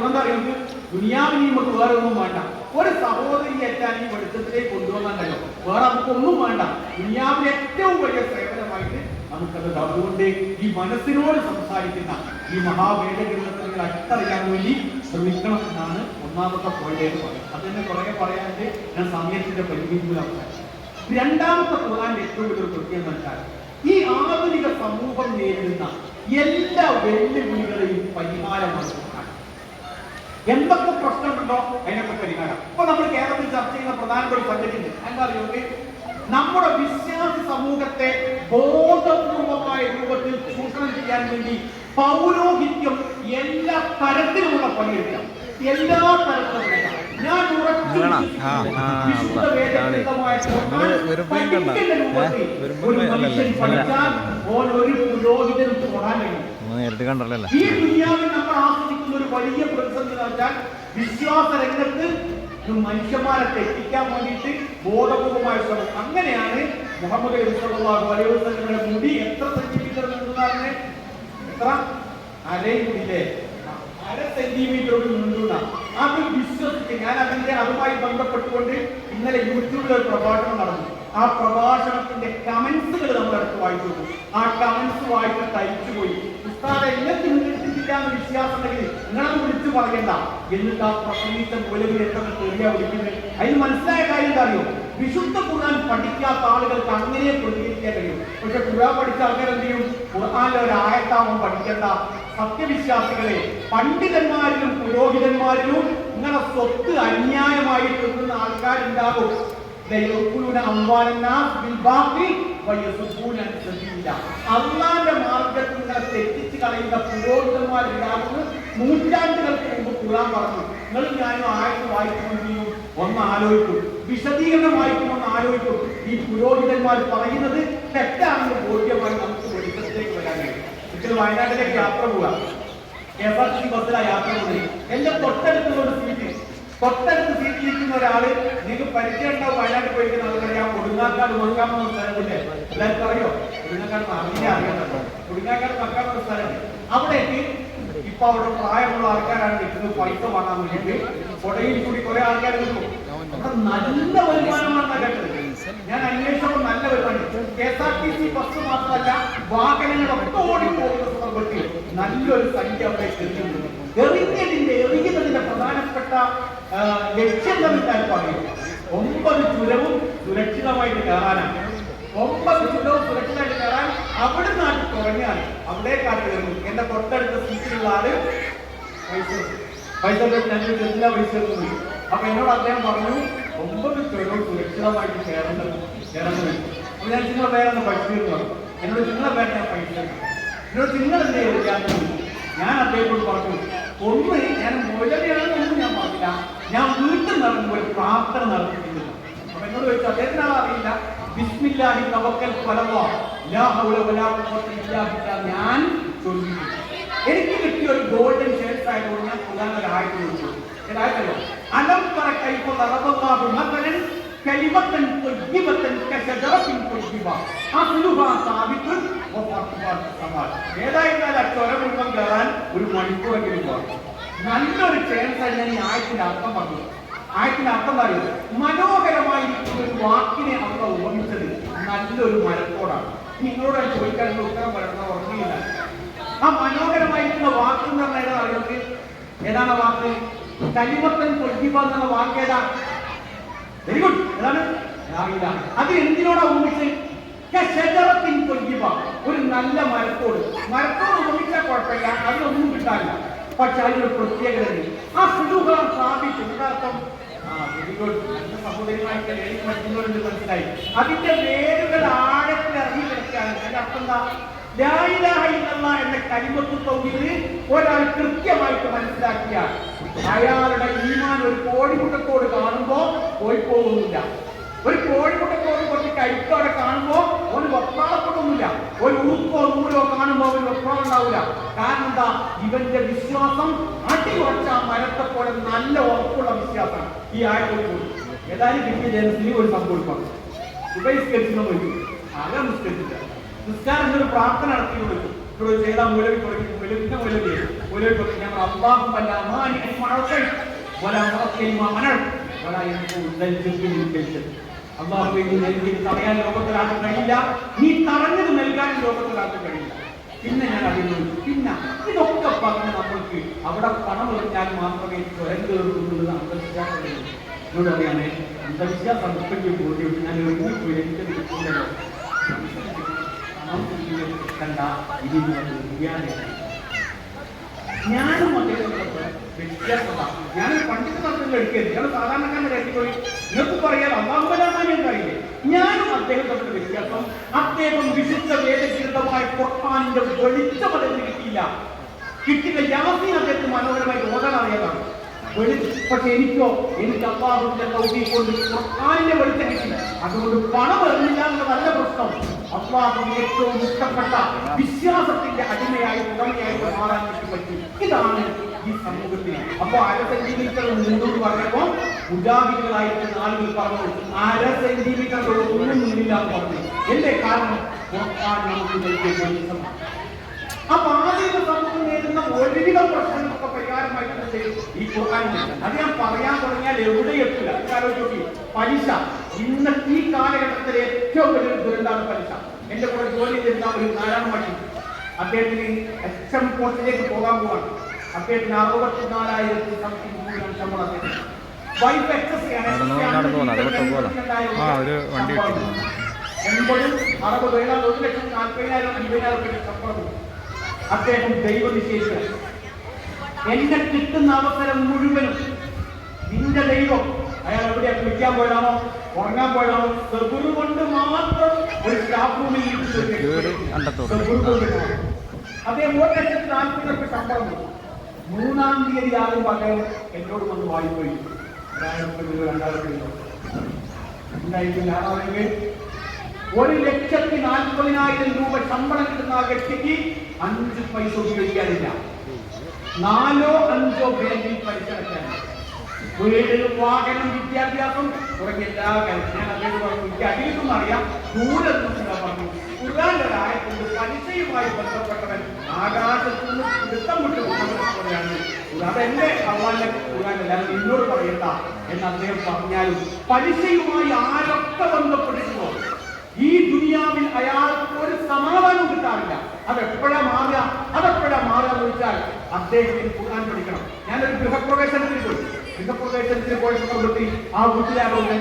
Speaker 1: എന്താ അറിയുന്നത്? ദുനിയാവിന് നമുക്ക് വേറെ ഒന്നും വേണ്ട. ഒരു സഹോദരി ഏറ്റാൻ ഈ വെളിച്ചത്തിലേക്ക് കൊണ്ടുപോകാനല്ലോ, വേറെ നമുക്കൊന്നും വേണ്ട. ദുനിയാവിലെ ഏറ്റവും വലിയ സേവനമായിട്ട് നമുക്കത്. അതുകൊണ്ട് ഈ മനസ്സിനോട് സംസാരിക്കുന്ന ഈ മഹാവേദഗ്രന്ഥങ്ങൾ അടുത്തറിയാൻ വേണ്ടി ശ്രമിക്കണം എന്നാണ് 1ാമത്തെ പോയിന്റ് പറയുന്നത്. അതിനെ കുറെ പറയാണ്ട് ഞാൻ സമയത്തിന്റെ പരിമിതിയിലാണ്. 2ാമത്തെ ഖുർആന്റെ ഏറ്റവും വലിയൊരു പ്രത്യേകത വെച്ചാൽ ഈ ആധുനിക സമൂഹം നേരിടുന്ന എല്ലാ വെല്ലുവിളികളെയും പരിഹാരമാക്കാൻ എന്തൊക്കെ പ്രശ്നം പറഞ്ഞിട്ടുണ്ടോ അതിനൊക്കെ പരിഹാരം. ഇപ്പൊ നമ്മൾ കേരളത്തിൽ ചർച്ച ചെയ്യുന്ന പ്രധാനപ്പെട്ട ഒരു സബ്ജക്റ്റ് ഉണ്ട്. എന്താ അറിയുന്നത്? നമ്മുടെ വിശ്വാസി സമൂഹത്തെ ബോധപൂർവമായ രൂപത്തിൽ ചൂഷണം ചെയ്യാൻ വേണ്ടി പൗരോഹിത്യം എല്ലാ തരത്തിലുമുള്ള പണിയെടുക്കാം, എല്ലാ തരത്തിലും. ഞാൻ ഈ ദുനിയാവിൽ നമ്മൾ ആസ്വദിക്കുന്ന ഒരു വലിയ പ്രതിസന്ധി വെച്ചാൽ വിശ്വാസ രംഗത്ത് മനുഷ്യന്മാരെ തെറ്റിക്കാൻ വേണ്ടിയിട്ട് ബോധപൂർവമായ ശ്രമം. അങ്ങനെയാണ് മുഹമ്മദ് നബി സല്ലല്ലാഹു അലൈഹി വസല്ലമയുടെ മുടി എത്ര സെന്റിമീറ്റർ നീണ്ടുന്നതാണ്? എത്ര? അരയില്ലേ, 1/2 സെന്റിമീറ്ററോട് നീണ്ടുന്ന. അത് വിശ്വസിച്ച് ഞാൻ അതുമായി ബന്ധപ്പെട്ടുകൊണ്ട് ഇന്നലെ യൂട്യൂബിൽ ഒരു പ്രഭാഷണം നടന്നു. ആ പ്രഭാഷണത്തിന്റെ കമന്റ്സുകൾ നമ്മൾ അടുത്ത് വായിച്ചു. ആ കമന്റ്സ് വായിച്ച് തയ്ച്ചുപോയി. ഉസ്താദെ നിങ്ങൾക്ക് നിങ്ങൾക്കില്ലാന്ന് വിശ്വാസം ഉണ്ടെങ്കിൽ നിങ്ങളത് വിളിച്ചു പറയണ്ട. എന്നിട്ട് ആ പ്രസംഗിച്ച മൂലവിൽ എത്ര തെറിയാ വിളിക്കുന്നത്? അതിന് മനസ്സിലായ കാര്യം എന്താ അറിയോ? വിശുദ്ധ ഖുർആൻ പഠിക്കാത്ത ആളുകൾക്ക് അങ്ങനെ പ്രതികരിക്കാൻ കഴിയും. പക്ഷെ ഖുർആൻ പഠിച്ച ആൾക്കാർ എന്ത് ചെയ്യും? ഖുർആനിലെ ഒരു ആയത്താവും പഠിക്കേണ്ട. സത്യവിശ്വാസികളെ, പണ്ഡിതന്മാരിലും പുരോഹിതന്മാരിലും ഇങ്ങനെ സ്വത്ത് അന്യായമായി തിന്നുന്ന ആൾക്കാരുണ്ടാകും. അള്ളാന്റെ മാർഗത്തിൽ നിങ്ങളെ തെറ്റിച്ച് കളയുന്ന പുരോഹിതന്മാരുണ്ടാകുന്നു. നൂറ്റാണ്ടുകൾക്ക് മുമ്പ് ഖുർആൻ പറഞ്ഞു. നിങ്ങൾ ഞാനും ആയത്ത് വായിക്കുമെങ്കിലും ഒന്ന് ആലോചിക്കും, വിശദീകരണം വായിക്കുമെന്ന് ആലോചിക്കും. ഈ പുരോഹിതന്മാർ പറയുന്നത് തെറ്റാണെന്ന് ബോധ്യമായി നമുക്ക് വെളിച്ചത്തിലേക്ക് വരാൻ കഴിയും. നിങ്ങൾ വയനാട്ടിലേക്ക് യാത്ര പോവുക, KSRTC ബസ്സിലാണ് യാത്ര പോകുന്നത്. എന്റെ തൊട്ടടുത്തുള്ള ഒരു സീറ്റ്, തൊട്ടടുത്ത് സീറ്റിലിരിക്കുന്ന ഒരാള്, നിങ്ങൾക്ക് പരിചയം ഉണ്ടാവും. വയനാട്ടിൽ പോയിരിക്കുന്ന ആൾക്കറിയാം, കൊടുങ്ങാക്കാട് മക്കാമെന്ന സ്ഥലമില്ലേ? എല്ലാവർക്കും അറിയോ? കൊടുങ്ങാക്കാട് അറിയാം. കൊടുങ്ങാക്കാട് മക്കാമെന്ന സ്ഥലമുണ്ട്. അവിടേക്ക് ഇപ്പൊ അവിടെ പ്രായമുള്ള ആൾക്കാരാണ് നിൽക്കുന്നത്. പൈസ വാങ്ങാൻ വേണ്ടിയിട്ട് കൊടയിൽ കൂടി കുറെ ആൾക്കാർ നിൽക്കും. അവിടെ നല്ല വരുമാനമാണ് കേട്ടത്. ഞാൻ അന്വേഷിച്ചപ്പോൾ നല്ല വരുമാനം. KSRTC ബസ് മാത്രമല്ല, വാഹനങ്ങളൊക്കെ ഓടിപ്പോകുന്ന സന്ദർഭത്തിൽ നല്ലൊരു സംഖ്യ അവിടെ എറിയുന്നുണ്ട്. എറിയുന്നതിന്റെ പ്രധാനപ്പെട്ട ലക്ഷ്യം തന്നെ പറയും. 9 ചുരവും സുരക്ഷിതമായിട്ട് കയറാനാണ്. 9 ചുരവും സുരക്ഷിതമായിട്ട് കയറാൻ അവിടെ നാട്ടിൽ തുടങ്ങിയാൽ അവിടേക്കാട്ട് കയറുന്നു. എന്റെ തൊട്ടടുത്ത സീറ്റിലുള്ള ആള് പൈസ ഞങ്ങൾ എല്ലാ പൈസ. അപ്പൊ എന്നോട് അദ്ദേഹം പറഞ്ഞു 9 ചുരവും സുരക്ഷിതമായിട്ട് കയറുന്നത്. അപ്പൊ ഞാൻ നിങ്ങളെ പേരെന്ന് പഠിച്ചിരുന്നു പറഞ്ഞു. എന്നോട് നിങ്ങളെ പേരെ ഞാൻ പൈസ. എന്നോട് നിങ്ങൾ എന്തേ എഴുതിയാന്ന് ഞാൻ അദ്ദേഹത്തോട് പറഞ്ഞു, ഒന്ന് ഞാൻ മൊഴലിയാണെന്നൊന്നും ഞാൻ പറഞ്ഞില്ല, ഞാൻ വീട്ടിൽ നടക്കുമ്പോൾ പ്രാർത്ഥന നടത്തിയിട്ടില്ല. അപ്പൊ എന്നോട് ചോദിച്ചു, അദ്ദേഹത്തിനാൾ അറിയില്ല. ബിസ്മില്ലാഹി തവക്കൽതു അലല്ലാഹ് ലാ ഹൗല വലാ ഖുവത ഇല്ലാ ബില്ലാഹ് ഞാൻ ചൊല്ലിയിട്ടുണ്ട്. എനിക്ക് കിട്ടിയ ഒരു ഗോൾഡൻ ഷേർട്സ് ആയതുകൊണ്ട് ഞാൻ ഖുർആൻ ഒരു ആയത്ത് ചോദിച്ചു. ഏതായല്ലോ അലം തറ കൈഫ ദറബല്ലാഹു മസലൻ കലിമത്തൻ ത്വയ്യിബത്തൻ കശജറത്തിൻ ത്വയ്യിബ അസ്ലുഹാ സാബിത്തുൻ വഫർഉഹാ സമാ. ഏതായിരുന്നാലും ആ ചുരം മുഴുവൻ കയറാൻ ഒരു മണിക്കൂറെങ്കിലും പോകണം. നല്ലൊരു ചാൻസ് ആയി ഞാൻ ഈ ആയത്തിന്റെ അർത്ഥം പറഞ്ഞു. ആയത്തിന്റെ അർത്ഥം പറയുന്നത് മനോഹരമായിരിക്കുന്ന ഒരു വാക്കിനെ അവർ ഓർമ്മിച്ചത് നല്ലൊരു മരത്തോടാണ്. നിങ്ങളോട് ചോദിക്കാനുള്ള ഉത്തരം പറയണമെന്ന് ഓർമ്മയില്ല. ആ മനോഹരമായിരിക്കുന്ന വാക്ക് എന്ന് പറഞ്ഞാൽ അറിയാം ഏതാണ് വാക്ക്? കലിമത്തൻ ത്വയ്യിബ എന്നുള്ള വാക്ക് ഏതാണ്? Very good. ഏതാണ്? അത് എന്തിനോടാ ഓർമ്മിച്ച്? ഒരു നല്ല മരത്തോട്. മരത്തോട് ഓർമ്മിച്ചാൽ കുഴപ്പമില്ല, അതിനൊന്നും കിട്ടാനില്ല. പക്ഷെ അതിനൊരു പ്രത്യേകത ആ സുഖം സ്ഥാപിച്ചു. Very good. സഹോദരിമായിട്ട് മറ്റുള്ളവരുണ്ട്, മനസ്സിലായി. അതിന്റെ വേരുകൾ ആഴത്തിൽ ഇറങ്ങി കിടക്കുകയാണ്. അതിന്റെ അർത്ഥം എന്താ? ലാ ഇലാഹ ഇല്ലല്ലാഹ് എന്ന കലിമത്ത് തൗഹീദ് ഒരാൾ കൃത്യമായിട്ട് മനസ്സിലാക്കിയാൽ അയാളുടെ ഈമാൻ ഒരു കോഴിമുട്ടത്തോട് കാണുമ്പോ പോയി പോകുന്നില്ല. ഒരു കോഴിമുട്ടത്തോട് കുറച്ച് കൈത്തോടെ കാണുമ്പോ ഒരു വെപ്രാളപ്പെടുന്നില്ല. ഒരു ഉറുപ്പോ നൂലോ കാണുമ്പോ ഒരു വെപ്രാളം ഉണ്ടാവില്ല. കാരണം എന്താ? ഇവന്റെ വിശ്വാസം അടിയുറച്ച മരത്തെ പോലെ നല്ല ഉറപ്പുള്ള വിശ്വാസമാണ്. ഈ ആയത്തോട് പോയി ഏതായാലും കിട്ടിയ ജനത്തിന് ഒരു സംഭവിക്കാം. ഉപസ്കരിച്ചു പോയി ആകെ നിസ്കരിച്ചില്ല. നിസ്കാരം ഒരു പ്രാർത്ഥന നടത്തി കൊടുക്കും. ഇവിടെ ചെയ്ത മൂലവി തുടങ്ങി മൂലവിന്റെ മൂലവി തുടങ്ങി ഞങ്ങൾ അള്ളാഹു വല്ല അമാനി മണർക്കൽ വല മുറക്കലിമാ മനൽ വല എനിക്ക് ഉദ്ദേശിച്ചു. അള്ളാഹു എനിക്ക് തടയാൻ ലോകത്തിലാക്കാൻ കഴിയില്ല, നീ തടഞ്ഞത് നൽകാനും ലോകത്തിലാക്കാൻ കഴിയില്ല. പിന്നെ ഞാൻ അറിയുന്നു. പിന്നെ ഇതൊക്കെ പറഞ്ഞ് നമ്മൾക്ക് അവിടെ പണം എറിഞ്ഞാൽ മാത്രമേ സ്വരം കേൾക്കുന്നത് അന്ധവിശ്വാസം. എന്നോട് അറിയാമേ, അന്ധവിശ്വാസം മുപ്പറ്റി കൂടി ഞാൻ ഒരുമിച്ച് എനിക്ക് കിട്ടുന്നല്ലോ കണ്ട ഇതിന് ഞാനും അദ്ദേഹത്തോടൊപ്പം വ്യത്യാസമാണ്. ഞാനൊരു പണ്ഡിത നടത്തുന്ന എടുക്കരുത്, ഞാൻ സാധാരണക്കാരൻ്റെ പോയി നിങ്ങൾക്ക് പറയാൻ അള്ളാഹുബലാമാനും കഴിയില്ലേ. ഞാനും അദ്ദേഹത്തോട് വ്യത്യാസം, അദ്ദേഹം വിശുദ്ധ വേദഗ്രന്ഥമായ ഖുർആനിന്റെ വെളിച്ചം അദ്ദേഹത്തിന് കിട്ടിയില്ല. യാസീൻ അദ്ദേഹത്തിന് മനോഹരമായി ഓതാൻ അറിയാതാണ്. പക്ഷെ എനിക്ക് അള്ളാഹുവിന്റെ തൗഫീഖ് കൊണ്ട് ഖുർആനിന്റെ വെളിച്ചം കിട്ടി. അതുകൊണ്ട് പണം എറിഞ്ഞില്ല എന്നതല്ല പ്രശ്നം. അള്ളാഹുവിന് ഏറ്റവും ഇഷ്ടപ്പെട്ട വിശ്വാസത്തിന്റെ അടിമയായി ഉടമയായി മാറാൻ പറ്റി. ഇതാണ് ഈ സമൂഹത്തിന്. അപ്പൊ 1/2 സെന്റിമീറ്റർ മുന്നോട്ട് പറഞ്ഞപ്പോ മുജാഹിദുകളായിരുന്ന ആളുകൾ പറഞ്ഞു 1/2 സെന്റിമീറ്റർ ഒന്നും മുന്നില്ല എന്ന് പറഞ്ഞു. എന്റെ കാരണം ഖുർആൻ നമുക്ക് വെളിച്ചം. അപ്പൊ ആദ്യത്തെ സമൂഹം നേരിടുന്ന ഒരുവിധം പ്രശ്നങ്ങളൊക്കെ പരിഹാരമായിട്ടുണ്ട് ഈ ഖുർആനിൽ. അത് ഞാൻ പറയാൻ തുടങ്ങിയാൽ എവിടെ എത്തില്ല. ആലോചിച്ച് പലിശ ഇന്ന് ഈ കാലഘട്ടത്തിലെ ഏറ്റവും വലിയൊരു ദുരന്താണ് പലിശ. എന്റെ കൂടെ ജോലി ചെയ്തിരുന്ന ഒരു നാരായണ മഷി, അദ്ദേഹത്തിന് എക്സം കോഴ്സിലേക്ക് പോകാൻ പോവാണ്. അദ്ദേഹത്തിന് 64,000 സംതിങ് ശമ്പളം. വൈഫ് എക്സസ് 80, 60, 1,40,000, 50,000 ശമ്പളം. അദ്ദേഹം ദൈവനിഷേധിക്കുക. എന്നെ കിട്ടുന്ന അവസരം മുഴുവനും നിന്റെ ദൈവം അയാൾ എവിടെയാ കുളിക്കാൻ പോയതാണോ ഉറങ്ങാൻ പോയതാണോ സെബുറ് കൊണ്ട് മാത്രം ഒരു സ്റ്റാഫ് റൂമിൽ അദ്ദേഹം 1,40,000 ശമ്പളം. 3-ാം തീയതി ആകുമ്പോൾ അദ്ദേഹം എന്നോട് വന്ന് വായിപ്പോയി 1,40,000 രൂപ ശമ്പളം കിട്ടുന്ന ആ വ്യക്തിക്ക് 5 പൈസ ഉപയോഗിക്കാനില്ല. 4-5 ബാങ്കിൽ പലിശ അടയ്ക്കാനില്ല. വീട്, വാഹനം, വിദ്യാഭ്യാസം തുടങ്ങിയ എല്ലാ കാര്യം ഞാൻ അദ്ദേഹം പറഞ്ഞു. എനിക്ക് അതിലൊന്നും അറിയാം, ദൂരെ പറഞ്ഞു. ഖുർആന്റെ ആയത്തുകൊണ്ട് പലിശയുമായി ബന്ധപ്പെട്ടവൻ ആകാശത്തുനിന്ന് പിടുത്തം വിട്ട് പോലെയാണ്. അതെന്റെ അള്ളാന്റെ ഖുർആനല്ല, എന്നോട് പറയണ്ട എന്ന് അദ്ദേഹം പറഞ്ഞാലും പലിശയുമായി ആരൊക്കെ ബന്ധപ്പെട്ടിട്ടുണ്ടോ ഈ ദുനിയാവിൽ അയാൾക്ക് ഒരു സമാധാനം കിട്ടാറില്ല. അതെപ്പോഴാ മാറുക എന്ന് ചോദിച്ചാൽ അദ്ദേഹത്തിന് ഖുർആൻ പഠിക്കണം. ഞാനൊരു ഗൃഹപ്രവേശനത്തിന് പോയി. ഗൃഹപ്രവേശനത്തിന് പോയപ്പോൾ ആ വീട്ടിലാണോ ഞാൻ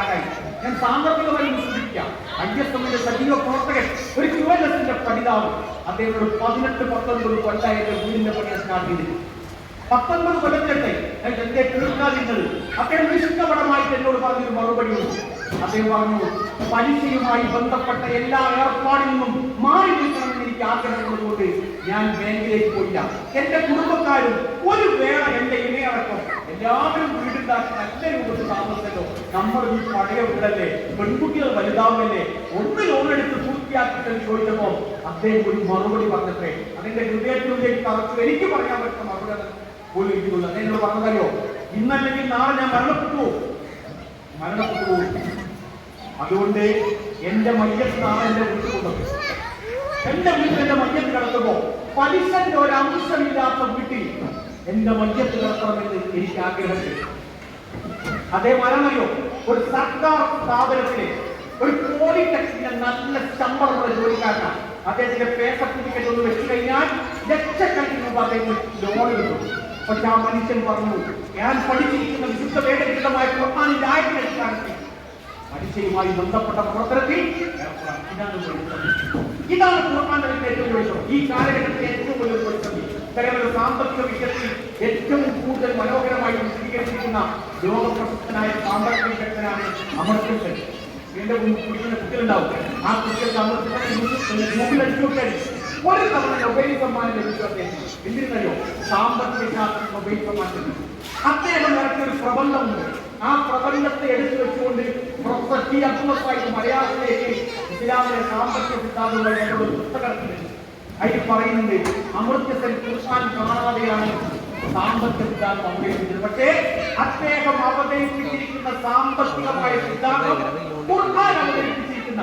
Speaker 1: ആരായി ഞാൻ സാന്ദർഭികമായി സൂചിപ്പിക്കാം. ISMന്റെ സജീവ പ്രവർത്തകൻ, ഒരു QLSന്റെ പഠിതാവ്, അദ്ദേഹത്തോട് 18-19 കൊല്ലമായിട്ട് വീടിന്റെ പണിയെ സ്റ്റാർട്ട് ചെയ്തിട്ട് 19 കൊല്ലത്തിലെട്ടെ എന്റെ തീർക്കാതിരുന്നത്. അദ്ദേഹം നിഷ്കപടമായിട്ട് എന്നോട് പറഞ്ഞൊരു മറുപടി ഉണ്ട്. അദ്ദേഹം പറഞ്ഞു, പലിശയുമായി ബന്ധപ്പെട്ട എല്ലാ ഏർപ്പാടിൽ നിന്നും മാറി നിൽക്കണമെന്ന് എനിക്ക് ആഗ്രഹമുള്ളതുകൊണ്ട് ഞാൻ ബാങ്കിലേക്ക് പോയില്ല. എന്റെ കുടുംബക്കാരും ഒരു വേള എന്റെ ഇണയടക്കം എല്ലാവരും വീടുണ്ടാക്കി നല്ല രൂപത്തിൽ താമസമല്ലോ. നമ്മൾ ഈ പഴയ വീടല്ലേ, പെൺകുട്ടികൾ വലുതാവുമല്ലേ, ഒന്ന് ലോണെടുത്ത് പൂർത്തിയാക്കിട്ടെന്ന് ചോദിച്ചപ്പോ അദ്ദേഹം ഒരു മറുപടി പറഞ്ഞത്രേ. അതിന്റെ ഹൃദയത്തിലേക്ക് തറച്ചു. എനിക്ക് പറയാൻ പറ്റുന്ന മറുപടി പോലും ഇരിക്കുള്ളൂ. അദ്ദേഹം പറഞ്ഞതല്ലോ, ഇന്നല്ലെങ്കിൽ നാളെ ഞാൻ മരണപ്പെട്ടു പോകും. അതുകൊണ്ട് എന്റെ മയ്യത്ത് നാളെ എന്റെ വീട്ടിൽ കൊണ്ടുപോകും. എന്റെ വീട്ടിൽ എന്റെ മയ്യത്ത് കിടത്തുമ്പോ പലിശന്റെ ഒരു അംശമില്ലാത്ത വീട്ടിൽ എന്റെ മയ്യത്ത് കിടത്തണമെന്ന് എനിക്ക് ആഗ്രഹമുണ്ട്. അദ്ദേഹം ആരാണല്ലോ, ഒരു സർക്കാർ സ്ഥാപനത്തിലെ ഒരു പോളിടെക്നിക്കിന്റെ നല്ല ശമ്പളമുള്ള ജോലിക്കാരനാണ്. അദ്ദേഹത്തിന്റെ പേ സർട്ടിഫിക്കറ്റ് ഒന്ന് വെച്ച് കഴിഞ്ഞാൽ ലക്ഷക്കണക്കിന് രൂപ അദ്ദേഹം ലോൺ കിട്ടും. പക്ഷെ ആ മനുഷ്യൻ പറഞ്ഞു, ഞാൻ പഠിച്ചിരിക്കുന്ന വിശുദ്ധ വേദഗ്രന്ഥമായ ഖുർആനിന്റെ ആയത്തിനടിസ്ഥാനത്തിൽ പലിശയുമായി ബന്ധപ്പെട്ട പ്രവർത്തനത്തിൽ ഇതാണ് ഖുർആന്റെ ഏറ്റവും വലിയ ഈ കാലഘട്ടത്തിൽ ഏറ്റവും വലിയ പ്രതിസന്ധി. ഇത്തരമൊരു സാമ്പത്തിക വിഷയത്തിൽ ഏറ്റവും കൂടുതൽ മനോഹരമായി വിശദീകരിച്ചിരിക്കുന്ന ലോകപ്രശസ്തനായ സാമ്പത്തിക വിദഗ്ധനാണ് അമർത്യ സെൻ. എന്റെ കുടിക്കുന്ന കുട്ടികളുണ്ടാവും. ആ കുട്ടികൾക്ക് അമർത്യ ഗൂഗിൾ അടിച്ചുകൊടുക്കാൻ ഒരു തവണ നൊബേൽ സമ്മാനം ലഭിച്ചു. അദ്ദേഹം എന്തിനറിയോ, സാമ്പത്തിക ശാസ്ത്രം നൊബേൽ സമ്മാനം. അദ്ദേഹം ഇറക്കിയ ഒരു പ്രബന്ധമുണ്ട്. ആ പ്രബന്ധത്തെ എടുത്തു വെച്ചുകൊണ്ട് പ്രൊഫസർ ടി അബ്ദുൽ മലയാളത്തിലേക്ക് ഇസ്ലാമിലെ സാമ്പത്തിക സിദ്ധാന്തങ്ങളുടെ പുസ്തകത്തിലുണ്ട്. അതിൽ പറയുന്നുണ്ട്, അമർത്യ സെൻ ഖുർആൻ കാണാതെയാണ് സാമ്പത്തിക സിദ്ധാന്തം അവതരിപ്പിച്ചത്. പക്ഷേ അദ്ദേഹം അവതരിപ്പിച്ചിരിക്കുന്ന സാമ്പത്തികമായ സിദ്ധാന്തം ഖുർആൻ അവതരിപ്പിച്ചിരിക്കുന്ന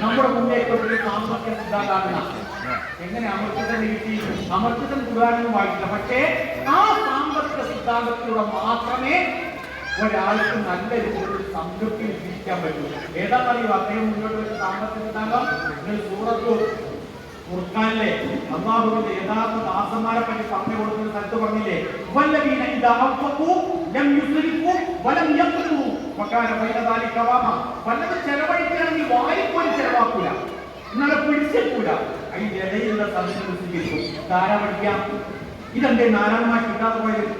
Speaker 1: നമ്മുടെ മുന്നേറ്റ സാമ്പത്തിക സിദ്ധാന്തമാണ്. എങ്ങനെ അമർത്യത്തിന് കിട്ടി? അമർത്യത്തിന് ഖുർആനൊന്നും വായിക്കില്ല. പക്ഷേ ആ സാമ്പത്തിക സിദ്ധാന്തത്തിലൂടെ മാത്രമേ ഒരാൾക്ക് നല്ല രീതിയിൽ സംതൃപ്തിയിൽ ജീവിക്കാൻ പറ്റൂ. ഏതാണെന്നറിയോ അദ്ദേഹം മുന്നോട്ട് വെച്ച സാമ്പത്തിക സിദ്ധാന്തം? സൂറത്ത് ഖുർആനിലെ അല്ലാഹുവിന്റെ യഥാർത്ഥ ദാസന്മാരെ പറ്റി പറഞ്ഞു കൊടുക്കുന്ന സ്ഥലത്ത് പറഞ്ഞില്ലേ, വല്ലദീന ഇദാ അൻഫഖൂ ലം യുസ്രിഫൂ വലം യഖ്റൂ വകാന ബൈന ദാലിക ഖവാമ. വല്ലത് ചെലവഴിക്കുകയാണെങ്കിൽ വാരിപ്പോയി ചെലവാക്കൂല, എന്നാലും പിടിച്ചേക്കൂല. അതിന്റെ ഇടയിലുള്ള സമയത്ത് സ്വീകരിക്കും. ധാരാ പഠിക്കാം. ഇതെന്റെ നാരായണമായി കിട്ടാതെ പോയത്,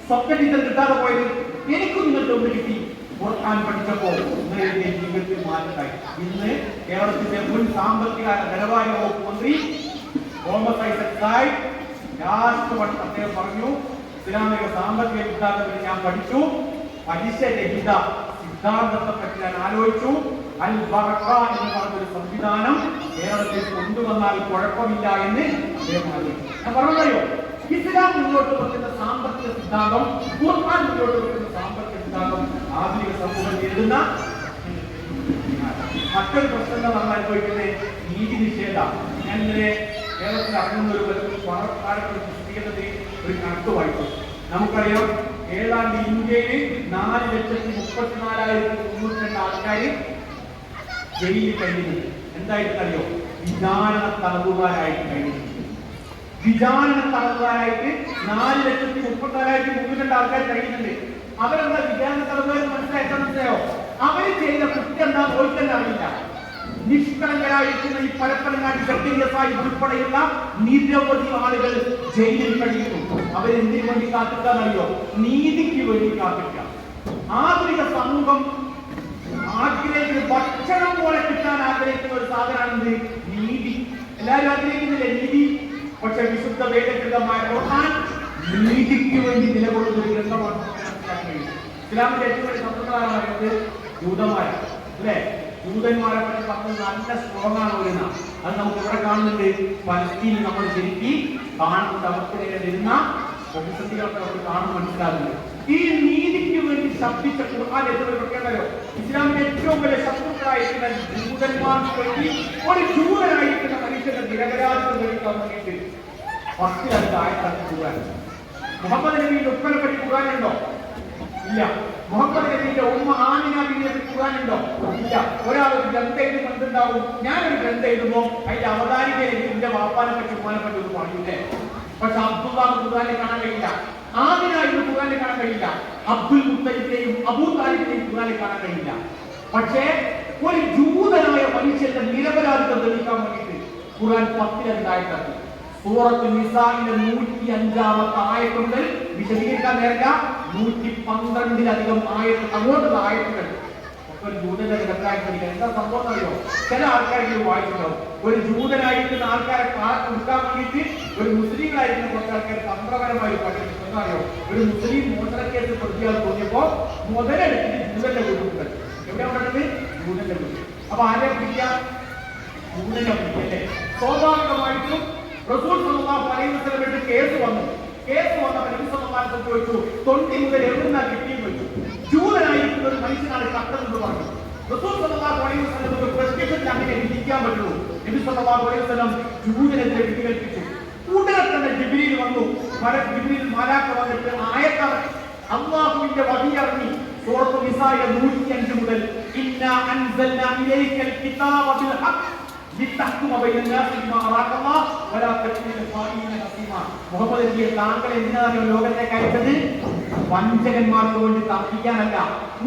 Speaker 1: സ്വപ്നത്തിൽ കിട്ടാതെ പോയത്, എനിക്കും നിങ്ങൾക്ക് ഒന്ന് കിട്ടി. ഖുർആൻ പഠിച്ചപ്പോൾ നിങ്ങളുടെ ജീവിതത്തിൽ മാറ്റമായി. ഇന്ന് കേരളത്തിന്റെ മുൻ സാമ്പത്തിക ധനകാര്യ വകുപ്പ് മന്ത്രി തോമസ് ഐസക് സാഹിബ് രാഷ്ട്രപതി അദ്ദേഹം പറഞ്ഞു, ഇസ്ലാമിക സാമ്പത്തിക സിദ്ധാന്തത്തിൽ ഞാൻ പഠിച്ചു, പലിശ രഹിത സിദ്ധാന്തത്തെ പറ്റി ഞാൻ ആലോചിച്ചു. അൽ ബറക എന്ന് പറഞ്ഞൊരു സംവിധാനം കേരളത്തിൽ കൊണ്ടുവന്നാൽ കുഴപ്പമില്ല എന്ന് അദ്ദേഹം ആലോചിച്ചു. ഞാൻ പറഞ്ഞോ, ഇസ്ലാം മുന്നോട്ട് വെക്കുന്ന സാമ്പത്തിക സിദ്ധാന്തം, ഖുർആൻ മുന്നോട്ട് വെക്കുന്ന സാമ്പത്തിക സിദ്ധാന്തം ആധുനിക സമൂഹം നേരിടുന്ന മറ്റൊരു പ്രശ്നം നമ്മൾ അനുഭവിക്കുന്നത് നീതി നിഷേധ. ഞാൻ ഇന്നലെ കേരളത്തിൽ അറിയുന്ന ഒരു പ്രസിദ്ധീകരണത്തിൽ ഒരു കണക്ക് വായിച്ചു. നമുക്കറിയാം, ഏതാണ്ട് ഇന്ത്യയിൽ 4,34,302 ആൾക്കാർ ജയിലിൽ കഴിയുന്നത്. എന്തായിട്ടറിയോ? വിചാരണ തടവുകാരായിട്ട് കഴിയുന്നത്. വിചാരണ തടവുകാരായിട്ട് 4,34,302 ആൾക്കാർ കഴിയുന്നുണ്ട്. അവരെന്താ വിചാരണ തടവുകാർ മനസ്സിലായോ? അവര് ചെയ്ത കുറ്റം എന്താ ഓർക്കാൻ അറിയില്ല. നിഷ്കളങ്കരായിരിക്കുന്ന ഈ പരപ്പനങ്ങാടി സക്കറിയ സാഹിബ് ഉൾപ്പെടെയുള്ള നിരവധി ആളുകൾ ജയിലിൽ കഴിയുന്നു. അവരെന്തിനു വേണ്ടി കാത്തിരിക്കാന്നറിയോ? നീതിക്ക് വേണ്ടി കാത്തിരിക്കാം. ആധുനിക സമൂഹം ആഗ്രഹിക്കുന്ന ഭക്ഷണം പോലെ കിട്ടാൻ ആഗ്രഹിക്കുന്ന ഒരു സാധനമാണെന്ത്? നീതി. എല്ലാവരും ആഗ്രഹിക്കുന്നില്ലേ നീതി? പക്ഷെ വിശുദ്ധ വേദഗ്രന്ഥമായ ഖുർആൻ നീതിക്ക് വേണ്ടി നിലകൊള്ളുന്ന ഒരു ഗ്രന്ഥമാണ്. ഇസ്ലാമിന്റെ ഏറ്റവും വലിയ ശത്രുക്കളാണ് പറയുന്നത് ജൂതന്മാരാണ്, അല്ലെ? ജൂതന്മാരെ പറ്റി പറഞ്ഞത് നല്ല സ്ട്രോങ് ആണ് വരുന്ന. അത് നമുക്ക് ഇവിടെ കാണുന്നുണ്ട്. പലസ്തീനിൽ നമ്മൾ ശരിക്കും കാണുന്നുണ്ട്. അവർക്ക് നേരെ വരുന്ന പ്രതിസന്ധികളൊക്കെ നമുക്ക് കാണും, മനസ്സിലാകുന്നത്. ഈ നീതിക്ക് വേണ്ടി ശബ്ദിച്ച ഖുർആൻ എന്നൊരു പ്രത്യേകതയോ, ഇസ്ലാമിന്റെ ഏറ്റവും വലിയ ശത്രുക്കളായിരിക്കുന്ന ജൂതന്മാർക്ക് വേണ്ടി ഒരു ജൂതനായിരിക്കുന്ന മനുഷ്യന്റെ നിരപരാധിത്വം കഴിക്കാൻ വേണ്ടിയിട്ട് 10 ആയത്താക്കി ഖുർആൻ. മുഹമ്മദ് നബിയുടെ ഉപ്പനെ പറ്റി ഖുർആനുണ്ടോ? ഇല്ല. മുഹമ്മദ് നബിയുടെ ഉമ്മ ആമിന ബീവിയെ പറ്റി ഖുർആനുണ്ടോ? ഇല്ല. ഒരാൾ ഒരു ഗ്രന്ഥം എഴുതി കണ്ടിട്ടുണ്ടാവും. ഞാനൊരു ഗ്രന്ഥം എഴുതുമ്പോൾ അതിന്റെ അവതാരികയിൽ എന്റെ വാപ്പാനെ പറ്റി ഉമ്മാനെ പറ്റി ഒന്ന് പറയൂലേ? പക്ഷെ അബ്ദുള്ളാഹ് ഖുർആനിൽ കാണാൻ കഴിയില്ല. ആമിന ഇന്ന് ഖുർആനിൽ കാണാൻ കഴിയില്ല. അബ്ദുൽ മുത്തലിബിനെയും അബൂ താലിബിനെയും ഖുർആനിൽ കാണാൻ കഴിയില്ല. പക്ഷേ ഒരു ജൂതനായ മനുഷ്യന്റെ നിരപരാധിത്വം തെളിയിക്കാൻ വേണ്ടിയിട്ട് ഖുർആൻ 10 ആയത്താക്കി. സൂറത്തുൽ നിസാഇലെ 105-ാമത്തെ ആയത്ത് മുതൽ വിശദീകരിക്കാൻ നേരില്ല, 112-ലധികം ആയത്ത് അങ്ങോട്ടുള്ള ആയത്തുകൾ ഒക്കെ ഒരു ജൂതന്റെ നിരപരാധി പഠിക്കാൻ. എന്താ സംഭവം അറിയോ? ചില ആൾക്കാർക്ക് വായിച്ചിട്ടുണ്ടാവും. ഒരു ജൂതനായിരിക്കുന്ന ആൾക്കാരെ കൊടുക്കാൻ വേണ്ടിയിട്ട് ഒരു മുസ്ലിങ്ങളായിരിക്കുന്ന കുറച്ച് ആൾക്കാർ തന്ത്രപരമായി പഠിച്ചു. എന്താ അറിയോ? ഒരു മുസ്ലിം മോഷണക്കേസ് പ്രതിയാൾ തോന്നിയപ്പോ മുതലെടുത്തിട്ട് ജൂതന്റെ വീടുകൾ എവിടെയാ പറഞ്ഞത്? ജൂതന്റെ വീട്. അപ്പൊ ആരെ പിടിക്കാം? ജൂതനെ പിടിക്കല്ലേ? സ്വാഭാവികമായിട്ടും റസൂൽ സല്ലല്ലാഹു അലൈഹി വസല്ലം കേസ് വന്നു. കേസ് വന്നപ്പോൾ നബി സല്ലല്ലാഹു അലൈഹി വസല്ലം ചോദിച്ചു, തൊണ്ടി മുതൽ എവിടുന്നാ കിട്ടിയെന്ന് ചോദിച്ചു. ജൂതനായിരിക്കുന്ന ഒരു മനുഷ്യനാണ് കട്ടതെന്ന് പറഞ്ഞു. റസൂൽ സല്ലല്ലാഹു അലൈഹി വസല്ലം ഒരു പ്രശ്നത്തിൽ അങ്ങനെ വിധിക്കാൻ പറ്റുള്ളൂ. നബി സല്ലല്ലാഹു അലൈഹി വസല്ലം ജൂതനെതിരെ വിധി കൽപ്പിച്ചു. ഉടനെ തന്നെ ജിബ്രീൽ വന്നു. ജിബ്രീൽ മാലാഖ വന്നിട്ട് ആയത്താണ് അല്ലാഹുവിന്റെ വഹി ഇറങ്ങി. സൂറത്തുൽ നിസായിലെ 105 മുതൽ ഇന്നാ അൻസൽനാ ഇലൈക്കൽ കിതാബ ബിൽ ഹഖ് മുഹമ്മദ് നബിയെ താങ്കൾ എന്തിനാണ് ലോകത്തേക്ക് അയച്ചത്? വഞ്ചകന്മാർക്ക് വേണ്ടി തർക്കിക്കാനല്ല,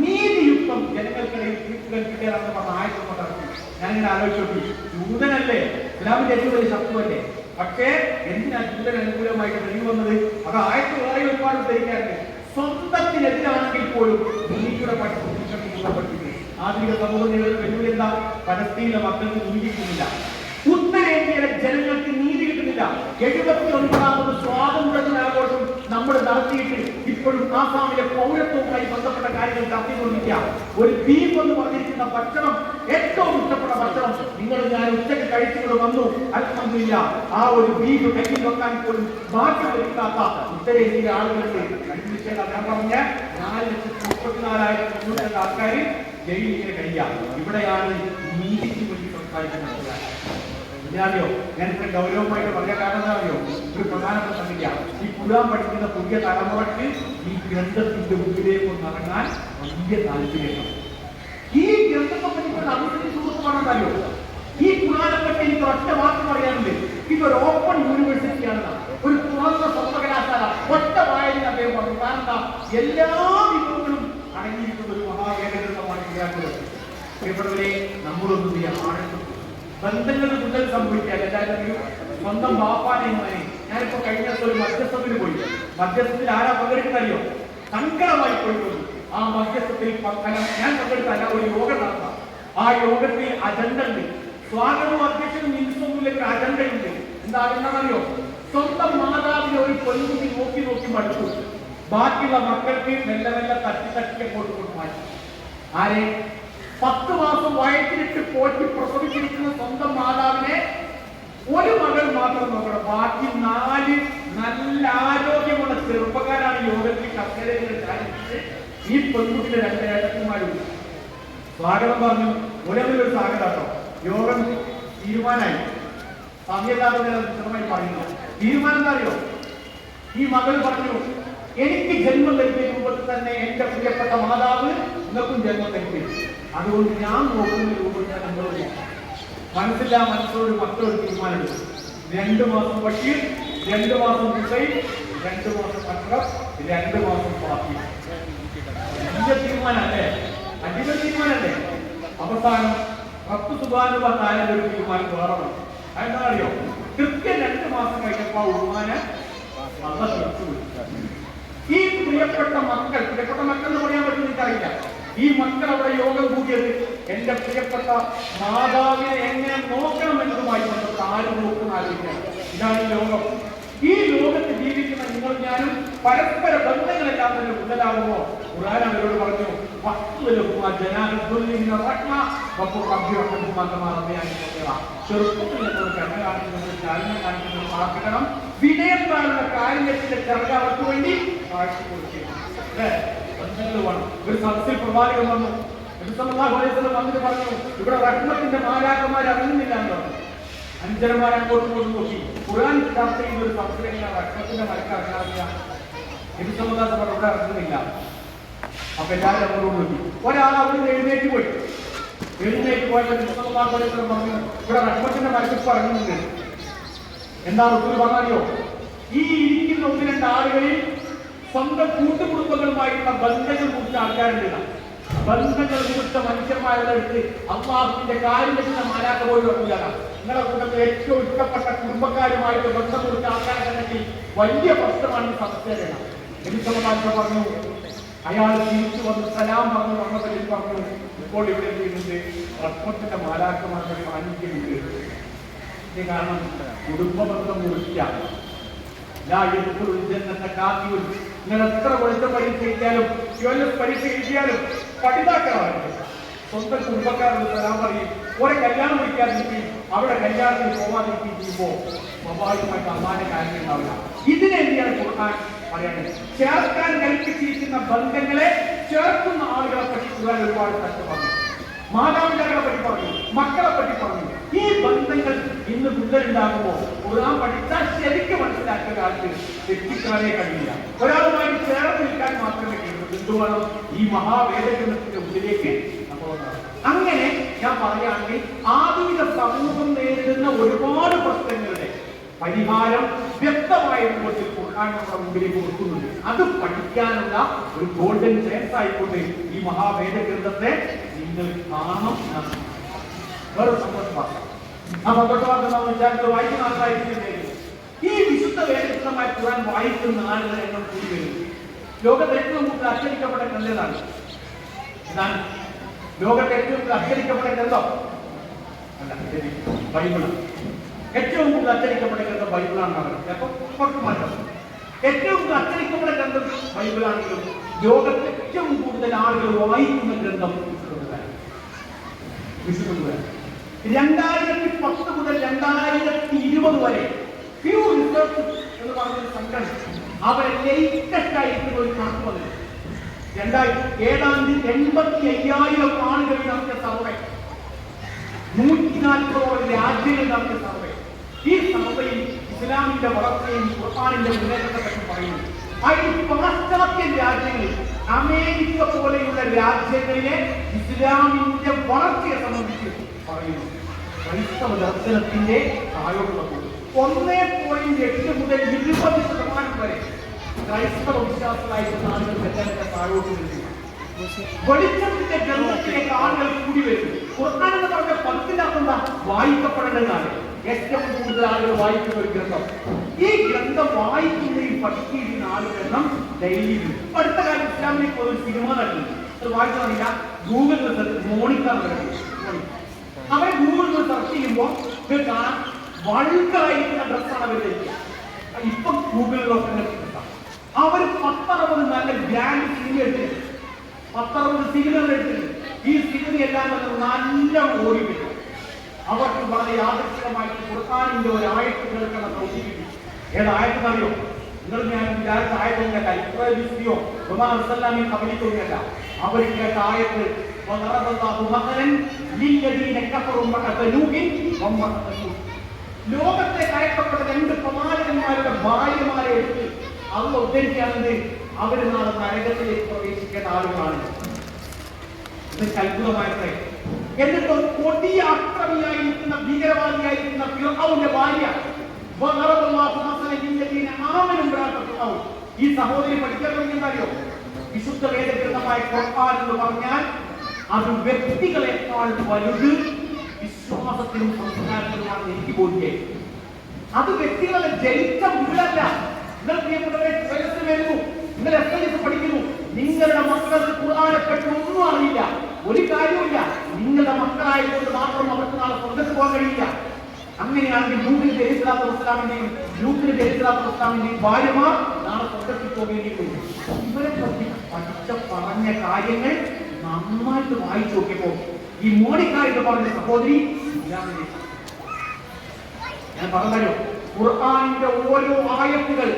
Speaker 1: നീതിയുക്തം ജനങ്ങൾക്കിടയിൽ തീർപ്പ് കൽപ്പിക്കാനാണെന്ന് പറഞ്ഞ ആയത്തൊക്കെ ഇറക്കി. ഞാനിങ്ങനെ ആലോചിച്ചു നോക്കി, ജൂതനല്ലേ ഇസ്ലാമിന്റെ ഏറ്റവും വലിയ ശത്രുവല്ലേ? പക്ഷേ എന്തിനാ ജൂതൻ അനുകൂലമായിട്ട് തെളിവ് വന്നത്? അത് ആയത്ത് വേറെ ഒരുപാട് ധരിക്കാറുണ്ട്. സ്വന്തത്തിനെതിരാണെങ്കിൽ പോലും നീതിയുടെ പഠിപ്പിക്കുന്നത് ആധുനിക സമൂഹം വെല്ലുവിളി എന്താ? പലസ്തീനിലെ മക്കൾക്ക് നീതി കിട്ടുന്നില്ല. ഉത്തരേന്ത്യയിലെ ജനങ്ങൾക്ക് നീതി കിട്ടുന്നില്ല. 79ാമത് സ്വാതന്ത്ര്യ ദിനാഘോഷം നമ്മൾ നടത്തിയിട്ട് ഇപ്പോഴും ആസാമിലെ പൗരത്വവുമായി ബന്ധപ്പെട്ട കാര്യങ്ങൾ ചർച്ച ചെയ്തുകൊണ്ടിരിക്കുക. ഒരു ബീഫ് എന്ന് പറഞ്ഞിരിക്കുന്ന ഭക്ഷണം, ഏറ്റവും ഇഷ്ടപ്പെട്ട ഭക്ഷണം, നിങ്ങൾ ഞാൻ ഉച്ചയ്ക്ക് കഴിച്ചുകൊണ്ട് വന്നു. അൽഹംദുലില്ലാ, ആ ഒരു ബീഫ് കയ്യിൽ വെക്കാൻ പോലും മാറ്റി ലഭിക്കാത്ത ഉത്തരേന്ത്യയിലെ ആളുകളുണ്ട്. ഞാൻ പറഞ്ഞ 4,34,302 ആൾക്കാർ ജയിലിങ്ങനെ കഴിയാം. ഇവിടെയാണ് നീതിക്ക് വേണ്ടി സംസാരിക്കുന്നത്. അറിയോ? ഞാൻ ഇത്ര ഗൗരവമായിട്ട് പറയാൻ കാരണം എന്താ അറിയോ? ഒരു പ്രധാനപ്പെട്ട സംഗതിയ, ഈ ഖുർആൻ പഠിക്കുന്ന പുതിയ തലമുറയ്ക്ക് ഈ ഗ്രന്ഥത്തിന്റെ മുമ്പിലേക്ക് ഒന്ന് ഇറങ്ങാൻ വലിയ താല്പര്യം. ഈ ഗ്രന്ഥത്തെ പറ്റി അതിന്റെ സുഹൃത്ത് പറഞ്ഞതല്ലോ, ഈ ഖുർആനെ പറ്റി എനിക്ക് ഒറ്റ വാക്ക് പറയാനുണ്ട്. ഇതൊരു ഓപ്പൺ യൂണിവേഴ്സിറ്റിയാണ്, ഒരു തുറന്ന സർവകലാശാല. ഒറ്റ വായന അദ്ദേഹം പറഞ്ഞു. കാരണം എന്താ? എല്ലാ വിഭവങ്ങളും അടങ്ങിയിരിക്കുന്ന ഒരു മഹാവേദഗ്രന്ഥമാണ് ഖുർആൻ. പ്രിയപ്പെട്ടവരെ, നമ്മളൊന്നും ചെയ്യാം. ബന്ധങ്ങൾ കൂടുതൽ സംഭവിക്കാൻ എല്ലാവരും സ്വന്തം ബാപ്പാനെയും മോനെ. ഞാനിപ്പോ കഴിഞ്ഞ ദിവസം ഒരു മധ്യസ്ഥത്തിന് പോയി. മധ്യസ്ഥത്തിൽ ആരാ പങ്കെടുക്കുന്നറിയോ? സങ്കടമായി പോയി. ആ മധ്യസ്ഥത്തിൽ ഞാൻ പങ്കെടുത്തല്ല, ഒരു യോഗം നടത്താം. ആ യോഗത്തിൽ അജണ്ട ഉണ്ട്. സ്വാഗതവും അധ്യക്ഷനും മിനിസ്റ്ററിലേക്ക് അജണ്ടയുണ്ട്. എന്താണെന്നറിയോ? സ്വന്തം മാതാവിനെ ഒരു പെൺകുട്ടി നോക്കി നോക്കി മടുത്തു. ബാക്കിയുള്ള മക്കൾക്ക് മെല്ലെ മെല്ലെ തട്ടി കൊടുത്തു മാറ്റി. ആരെ? 10 മാസം വയറ്റിലിട്ട് പോറ്റി പ്രസവിച്ചിരിക്കുന്ന സ്വന്തം മാതാവിനെ ഒരു മകൾ മാത്രം നോക്കണം. ബാക്കി 4 നല്ല ആരോഗ്യമുള്ള ചെറുപ്പക്കാരാണ് യോഗത്തിൽ കസേരയിൽ ചാരിച്ച്. ഈ പെൺകുട്ടിയുടെ 2 ഏട്ടന്മാരുണ്ട്. സ്വാഗതം പറഞ്ഞു. ഒരു സ്വാഗതം. യോഗം തീരുമാനമായി. സമയത്താതെ വിശദമായി പറയുന്നു. തീരുമാനം എന്താ അറിയോ? ഈ മകൾ പറഞ്ഞു, എനിക്ക് ജന്മം നൽകിയ രൂപത്തിൽ തന്നെ എന്റെ പ്രിയപ്പെട്ട മാതാവ് നിങ്ങൾക്കും ജന്മം നൽകി. അതുകൊണ്ട് ഞാൻ നോക്കുന്ന രൂപത്തിൽ നമ്മൾ മനസ്സില്ലാ മനസ്സോട് മക്കളൊരു തീരുമാനമെടുക്കും. 2 മാസം ബഷീർ, 2 മാസം ഹുസൈൻ, 2 മാസം അക്രം, 2 മാസം ഫാത്തിമ. തീരുമാനല്ലേ? അടിമ തീരുമാനല്ലേ? അവസാനം 10 സുബാനുവ താരം ഒരു തീരുമാനം വേറെ വന്നു. അതെന്താ അറിയോ? കൃത്യം 2 മാസം കഴിഞ്ഞപ്പോ ഉമ്മാനെ ഈ പ്രിയപ്പെട്ട മക്കൾ എന്ന് പറയാൻ പറ്റുന്ന എനിക്കറിയില്ല. ഈ മക്കൾ അവിടെ യോഗം കൂടിയത് എന്റെ പ്രിയപ്പെട്ട മാതാവിനെ എങ്ങനെ നോക്കണം എന്നതുമായി ബന്ധപ്പെട്ട് ആരും നോക്കുന്ന ആലോചിക്കുകയാണ്. ഇതാണ് ലോകം. ഈ ലോകത്ത് ജീവിക്കുന്ന നിങ്ങൾ ഞാനും പരസ്പര ബന്ധങ്ങളെല്ലാം തന്നെ മുതലാകുമോ? ഖുർആൻ അവരോട് പറഞ്ഞു, ചെറുപ്പം വിനയത്താലുള്ള കാര്യത്തിന്റെ ചെറുക അവർക്ക് വേണ്ടി കാഴ്ച കൊടുക്കുന്നു. ഒരു സദസ്സിൽ പ്രവാചകൻ വന്നു. വന്നിട്ട് പറഞ്ഞു, ഇവിടെ റഹ്മത്തിന്റെ മാലാഖമാർ അറിയുന്നില്ല എന്ന് പറഞ്ഞു. അനുചരന്മാർ അങ്ങോട്ടും ഇങ്ങോട്ടും നോക്കി. ഖുർആൻ ചർച്ച ചെയ്യുന്ന ഒരു സംസ്കൃതിയാണ് റഹ്മത്തിന്റെ മരക്കറിയാറില്ല. എബിസമുദാസ് ഇവിടെ ഇറങ്ങുന്നില്ല. അപ്പൊ എല്ലാവരും അങ്ങോട്ടും നോക്കി. ഒരാൾ അവിടെ എഴുന്നേറ്റ് പോയി. പോയപ്പോൾ എബിസമുദാസ് പറഞ്ഞു, ഇവിടെ റഹ്മത്തിന്റെ മരക്കിപ്പ് ഇറങ്ങുന്നുണ്ട്. എന്താ റസൂൽ പറഞ്ഞറിയോ? ഈ ഇരിക്കുന്ന 1-2 ആളുകളിൽ സ്വന്തം കൂട്ടുകുടുംബങ്ങളുമായിട്ടുള്ള ബന്ധങ്ങൾ കുറിച്ച ആൾക്കാരുണ്ട്. ബന്ധങ്ങൾ കുറിച്ച മനുഷ്യന്മാരുടെ അടുത്ത് അള്ളാഹുവിന്റെ കാര്യത്തിന്റെ മാലാഖ പോലും അറിയില്ല. നിങ്ങളുടെ കൂട്ടത്തിൽ ഏറ്റവും ഇഷ്ടപ്പെട്ട കുടുംബക്കാരുമായിട്ട് ബന്ധം കുറിച്ച ആൾക്കാരെ കണ്ടെങ്കിൽ വലിയ പ്രശ്നമാണ് സംശയം. എനിക്ക് പറഞ്ഞു, അയാൾ തിരിച്ചു വന്ന് സലാം പറഞ്ഞു വന്നവരിൽ പറഞ്ഞു, ഇപ്പോൾ ഇവിടെ ചെയ്യുന്നത് റഹ്മത്തിന്റെ മാലാഖമാരുടെ സാന്നിധ്യമുണ്ട്. കാരണം കുടുംബബന്ധം മുറിക്കാം. നിങ്ങൾ എത്ര വെളുത്ത പരീക്ഷ എഴുതിയാലും പരീക്ഷ എഴുതിയാലും പഠിതാക്കളാണ്. സ്വന്തം കുടുംബക്കാരോട് തരാൻ പറയും. ഓരോ കല്യാണം വിളിക്കാതിരിക്കുകയും അവിടെ കല്യാണത്തിന് പോകാതിരിക്കുകയും ചെയ്യുമ്പോൾ സ്വാഭാവികമായിട്ട് അമ്മാന്റെ കാര്യം ഉണ്ടാവില്ല. ഇതിനെ എന്തിനാണ് കൊടുക്കാൻ പറയേണ്ടത്? ചേർക്കാൻ കൽപ്പിച്ചിരിക്കുന്ന ബന്ധങ്ങളെ ചേർക്കുന്ന ആളുകളെ പറ്റി കൂടാൻ ഒരുപാട് കഷ്ടപ്പാടുണ്ട്. മാതാപിതാക്കളെ പറ്റി പറഞ്ഞു, മക്കളെ പറ്റി പറഞ്ഞു. ഈ ബന്ധങ്ങൾ ഇന്ന് കൂടുതലുണ്ടാകുമ്പോൾ ഖുർആൻ പഠിച്ചാൽ ശരിക്കും മനസ്സിലാക്കിയ കാലത്ത് തെറ്റിക്കാനേ കഴിയില്ല. ഒരാളുമായി ചേർന്ന് നിൽക്കാൻ മാത്രമേ കഴിയൂ. എന്തുവേണം? ഈ മഹാവേദഗ്രന്ഥത്തിന്റെ ഉള്ളിലേക്ക് നമ്മൾ. അങ്ങനെ ഞാൻ പറയുകയാണെങ്കിൽ ആധുനിക സമൂഹം നേരിടുന്ന ഒരുപാട് പ്രശ്നങ്ങളുടെ പരിഹാരം വ്യക്തമായ രൂപത്തിൽ ഖുർആൻ നമ്മുടെ മുമ്പിലേക്ക് കൊടുക്കുന്നുണ്ട്. അത് പഠിക്കാനുള്ള ഒരു ഗോൾഡൻ ചാൻസ് ആയിക്കൊണ്ട് ഈ മഹാവേദഗ്രന്ഥത്തെ നിങ്ങൾ കാണണം. വേറെ സന്തോഷവാർത്ത. ആ സന്തോഷവാർത്ത എന്താണെന്ന് വെച്ചാൽ വായിക്കുന്ന ആൾക്കാരായിരിക്കും. ഈ വിശുദ്ധ വേദഗ്രന്ഥമായ ഖുർആൻ വായിക്കുന്ന ആളുകളെ എണ്ണം കൂടി വരുന്നു. ലോകത്തെ ഏറ്റവും കൂടുതൽ അച്ചടിക്കപ്പെട്ട ഗ്രന്ഥമാണ്. ഇതാണ് ലോകത്തെ ഏറ്റവും കൂടുതൽ അച്ചടിക്കപ്പെട്ട ഗ്രന്ഥം. അല്ല, ബൈബിളാണ്. ഏറ്റവും കൂടുതൽ അച്ചടിക്കപ്പെട്ട ഗ്രന്ഥം ബൈബിളാണെന്ന് പറയുന്നത്. അപ്പൊ പുറത്തു മാറ്റം. ഏറ്റവും കൂടുതൽ അച്ചടിക്കപ്പെട്ട ഗ്രന്ഥം ബൈബിളാണെങ്കിലും ലോകത്തെ ഏറ്റവും കൂടുതൽ ആളുകൾ വായിക്കുന്ന ഗ്രന്ഥം വിശുദ്ധ ഖുർആൻ. 2010 മുതൽ 2020 വരെ ഫ്യൂ റിസർച്ച് എന്ന് പറഞ്ഞൊരു സംഘടന അവരെ ലേറ്റസ്റ്റ് ആയിട്ടുള്ള ഒരു കണക്ക് വന്നു. ഏതാണ്ട് 85,000 ആളുകളിൽ നടത്തിയ സർവേ, 140 രാജ്യങ്ങളിൽ നടത്തിയ സർവേ. ഈ സർവേയിൽ ഇസ്ലാമിന്റെ വളർച്ചയും ഖുർആനിന്റെ മുന്നേറ്റത്തെ പറ്റി പറയുന്നു. അതിൽ പാശ്ചാത്യ രാജ്യങ്ങളിൽ അമേരിക്ക പോലെയുള്ള രാജ്യങ്ങളിലെ ഇസ്ലാമിന്റെ വളർച്ചയെ സംബന്ധിച്ച് പറയുന്നു. ക്രൈസ്തവ ദർശനത്തിന്റെ താഴോട്ടുള്ള 1.8 മുതൽ 20% വരെ ക്രൈസ്തവ വിശ്വാസികളായിരുന്ന ആളുകൾ തെറ്റാൻ താഴോട്ട് നിൽക്കുക. വെളിച്ചത്തിന്റെ ഗ്രന്ഥത്തിലേക്ക് ആളുകൾ കൂടി വരും. ഖുർആൻ എന്ന് പറഞ്ഞ പത്തിനകത്ത് വായിക്കപ്പെടേണ്ടതാണ്. ഏറ്റവും കൂടുതൽ ആളുകൾ വായിക്കുന്ന ഒരു ഗ്രന്ഥം. ഈ ഗ്രന്ഥം വായിക്കുകയും പഠിക്കുകയും ആളുകളെണ്ണം ഡെയിലി. അടുത്ത കാലം ഇസ്ലാമിലേക്ക് ഒരു സിനിമ നടന്നു. അത് വായിച്ചറിയില്ല. ഗൂഗിളിൽ മോണിക്ക അവരെ ഗൂഗിളിൽ സെർച്ച് ചെയ്യുമ്പോൾ കാണാൻ വൾഗറായിരിക്കുന്ന ഡ്രസ്സാണ് അവർ ധരിക്കുക. ഇപ്പൊ ഗൂഗിളിലൊക്കെ അവർ 10-60 നല്ല ഗ്രാൻഡ് സിനിമ എടുത്തിട്ടുണ്ട്. 10-60 സിനിമകൾ എടുത്തിട്ടുണ്ട്. ഈ സിനിമയെല്ലാം നല്ല ഓടി കിട്ടും. അവർക്ക് വളരെ യാദൃശ്ചികമായിട്ട് ഖുർആനിന്റെ ഒരു ആയത്ത് കേൾക്കണം പ്രൗഢിപ്പിക്കും. ഏതായത്തെന്നറിയോ? നിങ്ങൾ ഞാൻ വിചാരിച്ച ആയത്തൊന്നല്ല, ഇത്രയോ ബഹുമാനസ്സലാമി കബലിക്കൊന്നല്ല. അവർ കേട്ട ആയത്ത് ലോകത്തെ കയറ്റപ്പെട്ട 2 പ്രവാചകന്മാരുടെ ഭാര്യമാരെ എടുത്ത് അള്ള ഉദ്ധരിക്കാറുണ്ട്. അവർ നാളെ നരകത്തിലേക്ക് പ്രവേശിക്കേണ്ട ആളുകളാണ്. ഇത് അത്ഭുതമായിട്ട്. എന്നിട്ട് കൊടിയ അക്രമിയായിരിക്കുന്ന ഭീകരവാദിയായിരിക്കുന്ന ഫിർഔന്റെ ഭാര്യ ഈ സഹോദരി പഠിക്കാൻ തുടങ്ങിയെന്നറിയോ? വിശുദ്ധ വേദഗ്രന്ഥമായ ഖുർആൻ എന്ന് പറഞ്ഞാൽ അത് വ്യക്തികളെക്കാൾ വലുത് വിശ്വാസത്തിനും സംസ്കാരത്തിനുമാണെന്ന് എനിക്ക് ബോധ്യായി. അത് വ്യക്തികളെ ജയിച്ച മുകളല്ല. നിങ്ങൾ പ്രിയപ്പെട്ടവരെ വരുന്നു, നിങ്ങൾ SIS പഠിക്കുന്നു, നിങ്ങളുടെ മക്കൾക്ക് ഖുർആനെ പറ്റി ഒന്നും അറിയില്ല, ഒരു കാര്യമില്ല. നിങ്ങളുടെ മക്കളായതുകൊണ്ട് മാത്രം അവർക്ക് നാളെ സ്വർഗ്ഗത്തിൽ പോകാൻ കഴിയില്ല. അങ്ങനെയാണെങ്കിൽ നൂഹ് അലൈഹിസ്സലാത്തു വസ്സലാമിന്റെയും ലൂത്ത് അലൈഹിസ്സലാത്തു വസ്സലാമിന്റെയും ഭാര്യമാർ നാളെ സ്വർഗ്ഗത്തിൽ പോകേണ്ടിയിട്ടുണ്ട്. ഇവരെ പറ്റി പഠിച്ച പറഞ്ഞ കാര്യങ്ങൾ നന്നായിട്ട് വായിച്ചു നോക്കിയപ്പോ ഈ മോണിക്ക എന്ന് പറഞ്ഞ സഹോദരി ഞാൻ പറഞ്ഞല്ലോ, ഖുർആനിന്റെ ഓരോ ആയത്തുകൾ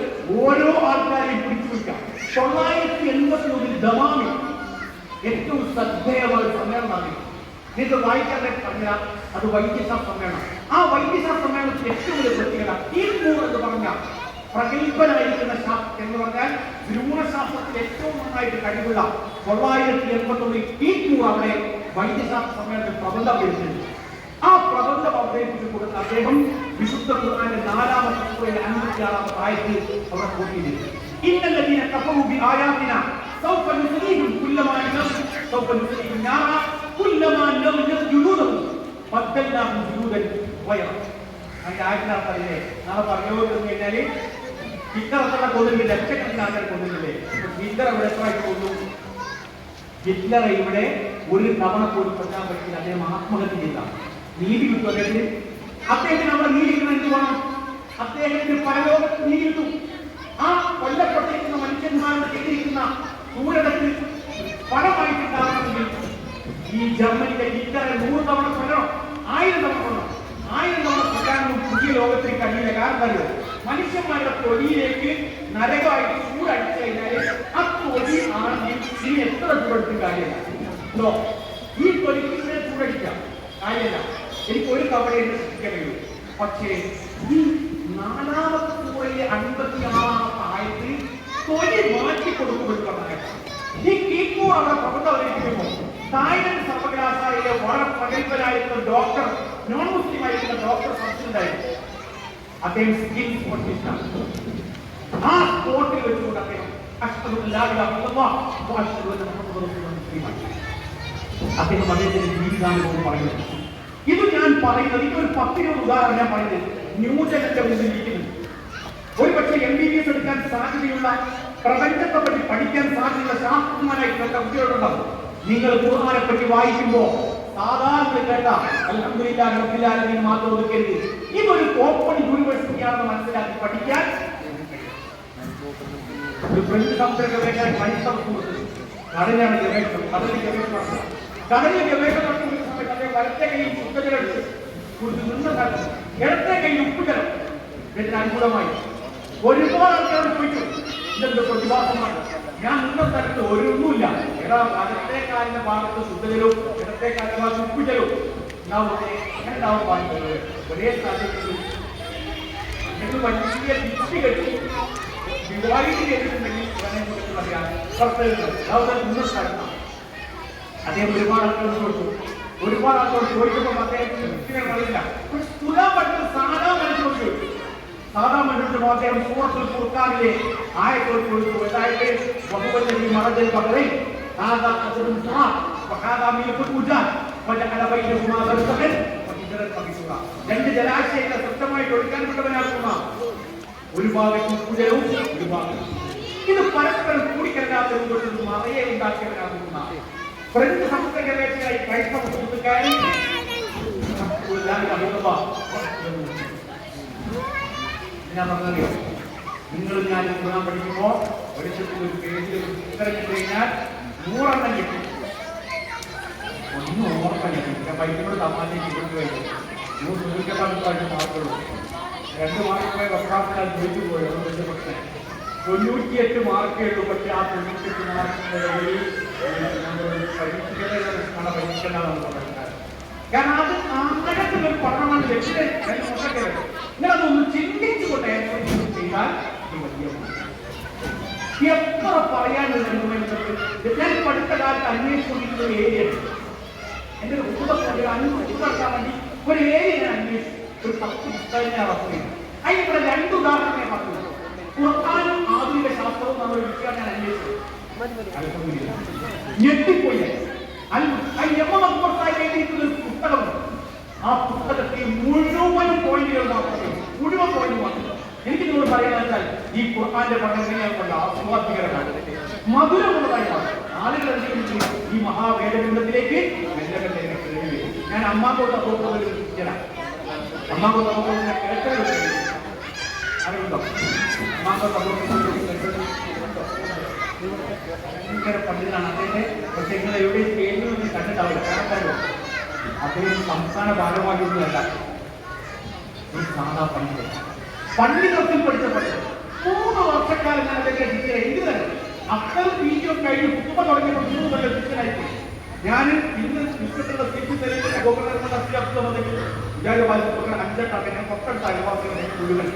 Speaker 1: ഓരോ ആൾക്കാരെയും പിടിച്ചു വെക്കാം. 981 ദമാമി ഏറ്റവും ശ്രദ്ധേയമായ സമ്മേളനമാണ്. നിങ്ങൾക്ക് വായിക്കാൻ പറഞ്ഞാൽ അത് വൈദ്യശാസ്ത്ര സമ്മേളനം. ആ വൈദ്യശാസ്ത്ര സമ്മേളനത്തിൽ ഏറ്റവും വലിയ പ്രത്യേകത എന്ന് പറഞ്ഞ പ്രഗത്ഭനായിരിക്കുന്ന ശാസ്ത്രം എന്ന് പറഞ്ഞാൽ ഭ്രൂണശാസ്ത്രത്തിൽ ഏറ്റവും നന്നായിട്ട് കഴിവുള്ള 981 അവിടെ വൈദ്യശാസ്ത്ര സമ്മേളനത്തിൽ പ്രബന്ധം അവതരിപ്പിച്ചിട്ടുണ്ട്. ആ പ്രബന്ധം അവതരിപ്പിച്ചു കൊടുത്ത അദ്ദേഹം വിശുദ്ധ ഖുർആനിന്റെ 4-ാമത്തെ സൂറയിലെ 56-ാമത്തെ ആയത്തിൽ അവിടെ കൂട്ടിയിട്ടുണ്ട്. ഇന്നല്ലദീന കഫറൂ ബിആയാതിനാ സൗഫ നുസ്ലീഹിം കുല്ലമാ നാറാ കുല്ലമാ നളജത് ജുലൂദഹും ബദ്ദൽനാഹും ജുലൂദൻ ഗൈറ. അതിന്റെ ആയത്തിനർത്ഥമില്ലേ? നാളെ പറഞ്ഞു കഴിഞ്ഞാല് ഹിറ്റ്ലർ കൊല്ലുന്നില്ല, ലക്ഷക്കണക്കിന് ആൾക്കാർ കൊല്ലുന്നില്ലേ? ഹിറ്റ്ലർ ഇവിടെ എത്രയായിട്ട് കൊന്നു? ഹിറ്റ്ലർ ഇവിടെ ഒരു തവണ പോലും കൊല്ലാൻ പറ്റില്ല. അദ്ദേഹം ആത്മഹത്യ ചെയ്ത നീതി കിട്ടും അദ്ദേഹത്തിന്. അദ്ദേഹത്തിന് അവിടെ നീതി കിട്ടണം. എന്ത് വേണം? അദ്ദേഹത്തിന് പരലോകത്ത് നീതി കിട്ടും. ആ കൊല്ലപ്പെട്ടിരിക്കുന്ന മനുഷ്യന്മാരുടെ ചെയ്തിരിക്കുന്ന ക്രൂരതയ്ക്ക് പണമായിട്ടുണ്ടാകണമെങ്കിൽ ഈ ജർമ്മനിയുടെ ഹിറ്റ്ലറെ 100 തവണ കൊല്ലണം, 1000 തവണ കൊല്ലണം. 1000 തവണ കൊല്ലാനൊന്നും പുതിയ ലോകത്തിന് കഴിയില്ല. കാരണം അറിയോ? മനുഷ്യന്മാരുടെ തൊലിയിലേക്ക് നരകമായിട്ട് ചൂടടിച്ചു കഴിഞ്ഞാൽ ആ തൊലി ആണെങ്കിൽ ഇനി എത്ര ചൂടെടുത്തും കാര്യമില്ല. ഈ തൊലിക്ക് ചൂടടിക്കാം കാര്യമില്ല. എനിക്ക് ഒരു തവണയെ സൃഷ്ടിക്കാൻ കഴിയും. പക്ഷേ ഈ 4-ാമത്തെ സൂറയിലെ 56-ാമത്തെ ആയത്തിൽ തൊലി മാറ്റി കൊടുക്കുമ്പോഴുള്ള ഈ കീപ്പൂർ അവിടെ പ്രബന്ധം അവതരിപ്പിക്കുമ്പോൾ തായ്ലൻഡ് സർവകലാശാലയിലെ വളരെ പ്രഗത്ഭനായിരുന്ന ഡോക്ടർ, നോൺ മുസ്ലിം ആയിരുന്ന ഡോക്ടർ സംശയമുണ്ടായിരുന്നു. അദ്ദേഹം സ്കിൻ സ്പോർട്ടിസ്റ്റാണ്. ആ സ്പോർട്ടിൽ വെച്ചുകൊണ്ട് അദ്ദേഹം അദ്ദേഹം അദ്ദേഹത്തിന്റെ ജീവിതാനുഭവം പറയുന്നു. ഇത് ഞാൻ പറയുന്നത് ഇതൊരു 10-20 ഉദാഹരണം ഞാൻ പറയുന്നത് ന്യൂജന്റെ മുന്നിൽ ഇരിക്കുന്നു. ഒരുപക്ഷെ MBBS എടുക്കാൻ സാധ്യതയുള്ള, പ്രപഞ്ചത്തെ പറ്റി പഠിക്കാൻ സാധ്യതയുള്ള ശാസ്ത്രജ്ഞനായിട്ടുള്ള കുട്ടികളുണ്ടാവും. നിങ്ങൾ ഖുർആനെ പറ്റി വായിക്കുമ്പോൾ സാധാരണ കേട്ട അൽഹംദുലില്ലാഹി റബ്ബിൽ ആലമീൻ മാത്രം ഒതുക്കരുത്. ഇതൊരു ഓപ്പൺ യൂണിവേഴ്സിറ്റിയാണെന്ന് മനസ്സിലാക്കി പഠിക്കാൻ ഒരു ഫ്രഞ്ച് സംസ്കൃത ഗവേഷകൻ കടലിലാണ് ഗവേഷണം. കടലിൽ ഗവേഷണം നടത്തുന്ന സമയത്ത് അദ്ദേഹം വലത്തെ കൈയിൽ ശുദ്ധജലം കുറിച്ച് നിന്ന സ്ഥലത്ത് ഇടത്തെ കൈയിൽ ഉപ്പുജലം. ഇതിന് അത്ഭുതമായി ഒരുപാട് ആൾക്കാർ ചോദിച്ചു, ഇതെന്ത് പ്രതിഭാസമാണ്? ഞാൻ നിന്ന സ്ഥലത്ത് ഒരൊന്നുമില്ല. വലത്തെ കാലിന്റെ ഭാഗത്ത് ശുദ്ധജലവും ഇടത്തെ കാലിന്റെ ഭാഗത്ത് ഉപ്പുജലവും ഉണ്ടാവും പാടുന്നത് ഒരേ സ്ഥലത്ത്. വലിയ ഭിത്തി കെട്ടി ഡിവൈഡ് ചെയ്തിട്ടുണ്ടെങ്കിൽ പറയാം നിന്ന സ്ഥലത്താണ്. അദ്ദേഹം ഒരുപാട് ആൾക്കാർ ചോദിച്ചു. ഒരുപാട് ആൾക്കാർ ചോദിച്ചപ്പോൾ അദ്ദേഹത്തിന് വ്യക്തികൾ പറയില്ല. പക്ഷെ തുലാൻ പറ്റുന്ന സാധാ മനുഷ്യരോട് ചോദിച്ചു. സാധാ മനുഷ്യർ അദ്ദേഹം സൂറത്തുൽ ഫുർഖാനിലെ ആയത്തോട് കൊടുത്തു. അതായത് ബഹുവല്ലദീ മറജൽ ബഹ്റൈൻ هذا قدر الصراط وهذا ملك الوجاد وجعل بينهما برزخا وحجرا مكسورا. രണ്ട് ജലാശയങ്ങളെ സ്വന്തമായിട്ട് ഒഴുകാൻപ്പെട്ടവനാകുന്ന ഒരു ഭാഗത്ത് കുജലവും ഒരു ഭാഗത്ത് ഇത് പരസ്പരം കൂടിക്കലരാത്ത രൂപത്തിൽ മറയെ ഉണ്ടാക്കിയവനാകുന്ന ഫ്രഞ്ച് സമുദ്ര ഗവേഷകരായി ക്രൈസ്തവ സുഹൃത്തുക്കാരി ഞാൻ പറഞ്ഞറിയോ, നിങ്ങളും ഞാനും ഖുർആൻ പഠിക്കുമ്പോൾ ഒരു പേജിൽ ഒരു പുസ്തകം കണ്ടു കഴിഞ്ഞാൽ 100 കിട്ടും. ഒന്നും ഓർക്കാൻ ഞാൻ പഠിക്കുമ്പോൾ തമാശയ്ക്ക് കൊണ്ടുപോയി 198 മാർക്കുള്ളൂ. 2 മാർക്കുമായി വർഷാപ്പിനാൽ ജയിച്ചു പോയി. അത് വലിയ പ്രശ്നം. 98 മാർക്കേ ഉള്ളൂ. പക്ഷെ ആ 98 മാർക്കിന്റെ പരീക്ഷിക്കലാണ് പറയുന്നത്. കാരണം അത് അങ്ങനത്തൊരു പഠനമാണ് ലക്ഷ്യം. നിങ്ങളതൊന്ന് ചിന്തിച്ചുകൊണ്ട് ചെയ്താൽ എത്ര പറയാനുള്ള ഞാൻ പഠിച്ച കാലത്ത് അന്വേഷിച്ചിരിക്കുന്ന ഒരു ഏരിയ എന്റെ ഒരു കുടുംബത്തിൽ അനുഭവിക്കാൻ വേണ്ടി ഒരു ഏരിയ ഞാൻ അന്വേഷിച്ചു. ഒരു 10 പുസ്തകം ഞാൻ റഫർ ചെയ്തു. അതിനിവിടെ 2 ഉദാഹരണം ഞാൻ പറഞ്ഞു. ഖുർആനും ആധുനിക ശാസ്ത്രവും നമ്മൾ വിഷയം ഞാൻ അന്വേഷിച്ചു. ഞെട്ടിപ്പോയി. എഴുതിയിരിക്കുന്ന ഒരു പുസ്തകമുണ്ട്. ആ പുസ്തകത്തിൽ മുഴുവൻ പോയിന്റുകൾ മാത്രമേ മുഴുവൻ പോയിന്റ് മാത്രം. എനിക്ക് നിങ്ങൾ പറയാൻ വെച്ചാൽ ഈ ഖുർആന്റെ പഠനം കൊണ്ട് ആസ്വാദികരമാണ്, മധുരമുള്ളതായി മാറും. ആളുകൾ ഈ മഹാവേദഗ്രന്ഥത്തിലേക്ക് ഞാൻ അമ്മാക്കോട്ട് അപ്പോഴും അമ്മാക്കോട്ട് അപ്പോഴും കേട്ടത് അറിവുണ്ടോ? അമ്മാക്കോട്ട് ഭയങ്കര പണ്ഡിതനാണ് അദ്ദേഹത്തെ. പക്ഷെ നിങ്ങൾ എവിടെയും കേൾക്കുന്നൊന്നും കണ്ടിട്ടാവില്ല. കാരണം അദ്ദേഹം സംസ്ഥാന ഭാരവാഹിയൊന്നുമല്ല, ഒരു സാധാ പണ്ഡിതൻ. പണ്ഡിതത്തിൽ പഠിച്ച പണ്ഡിതൻ 3 വർഷക്കാലം ഞാൻ അദ്ദേഹത്തെ ടീച്ചർ എഴുതുന്നത്. അത്ര പീജിയും കഴിഞ്ഞ് കുത്തുമ തുടങ്ങിയപ്പോൾ 3 കൊല്ലം ടീച്ചറായിരിക്കും. ഞാൻ ഇന്ന് ഇഷ്ടത്തുള്ള സീറ്റ് തെളിയിച്ച ഗവർണറുടെ വിചാരപാലിക്കുന്ന 5 ഞാൻ തൊട്ടടുത്ത അയൽവാസികളെ മുഴുവൻ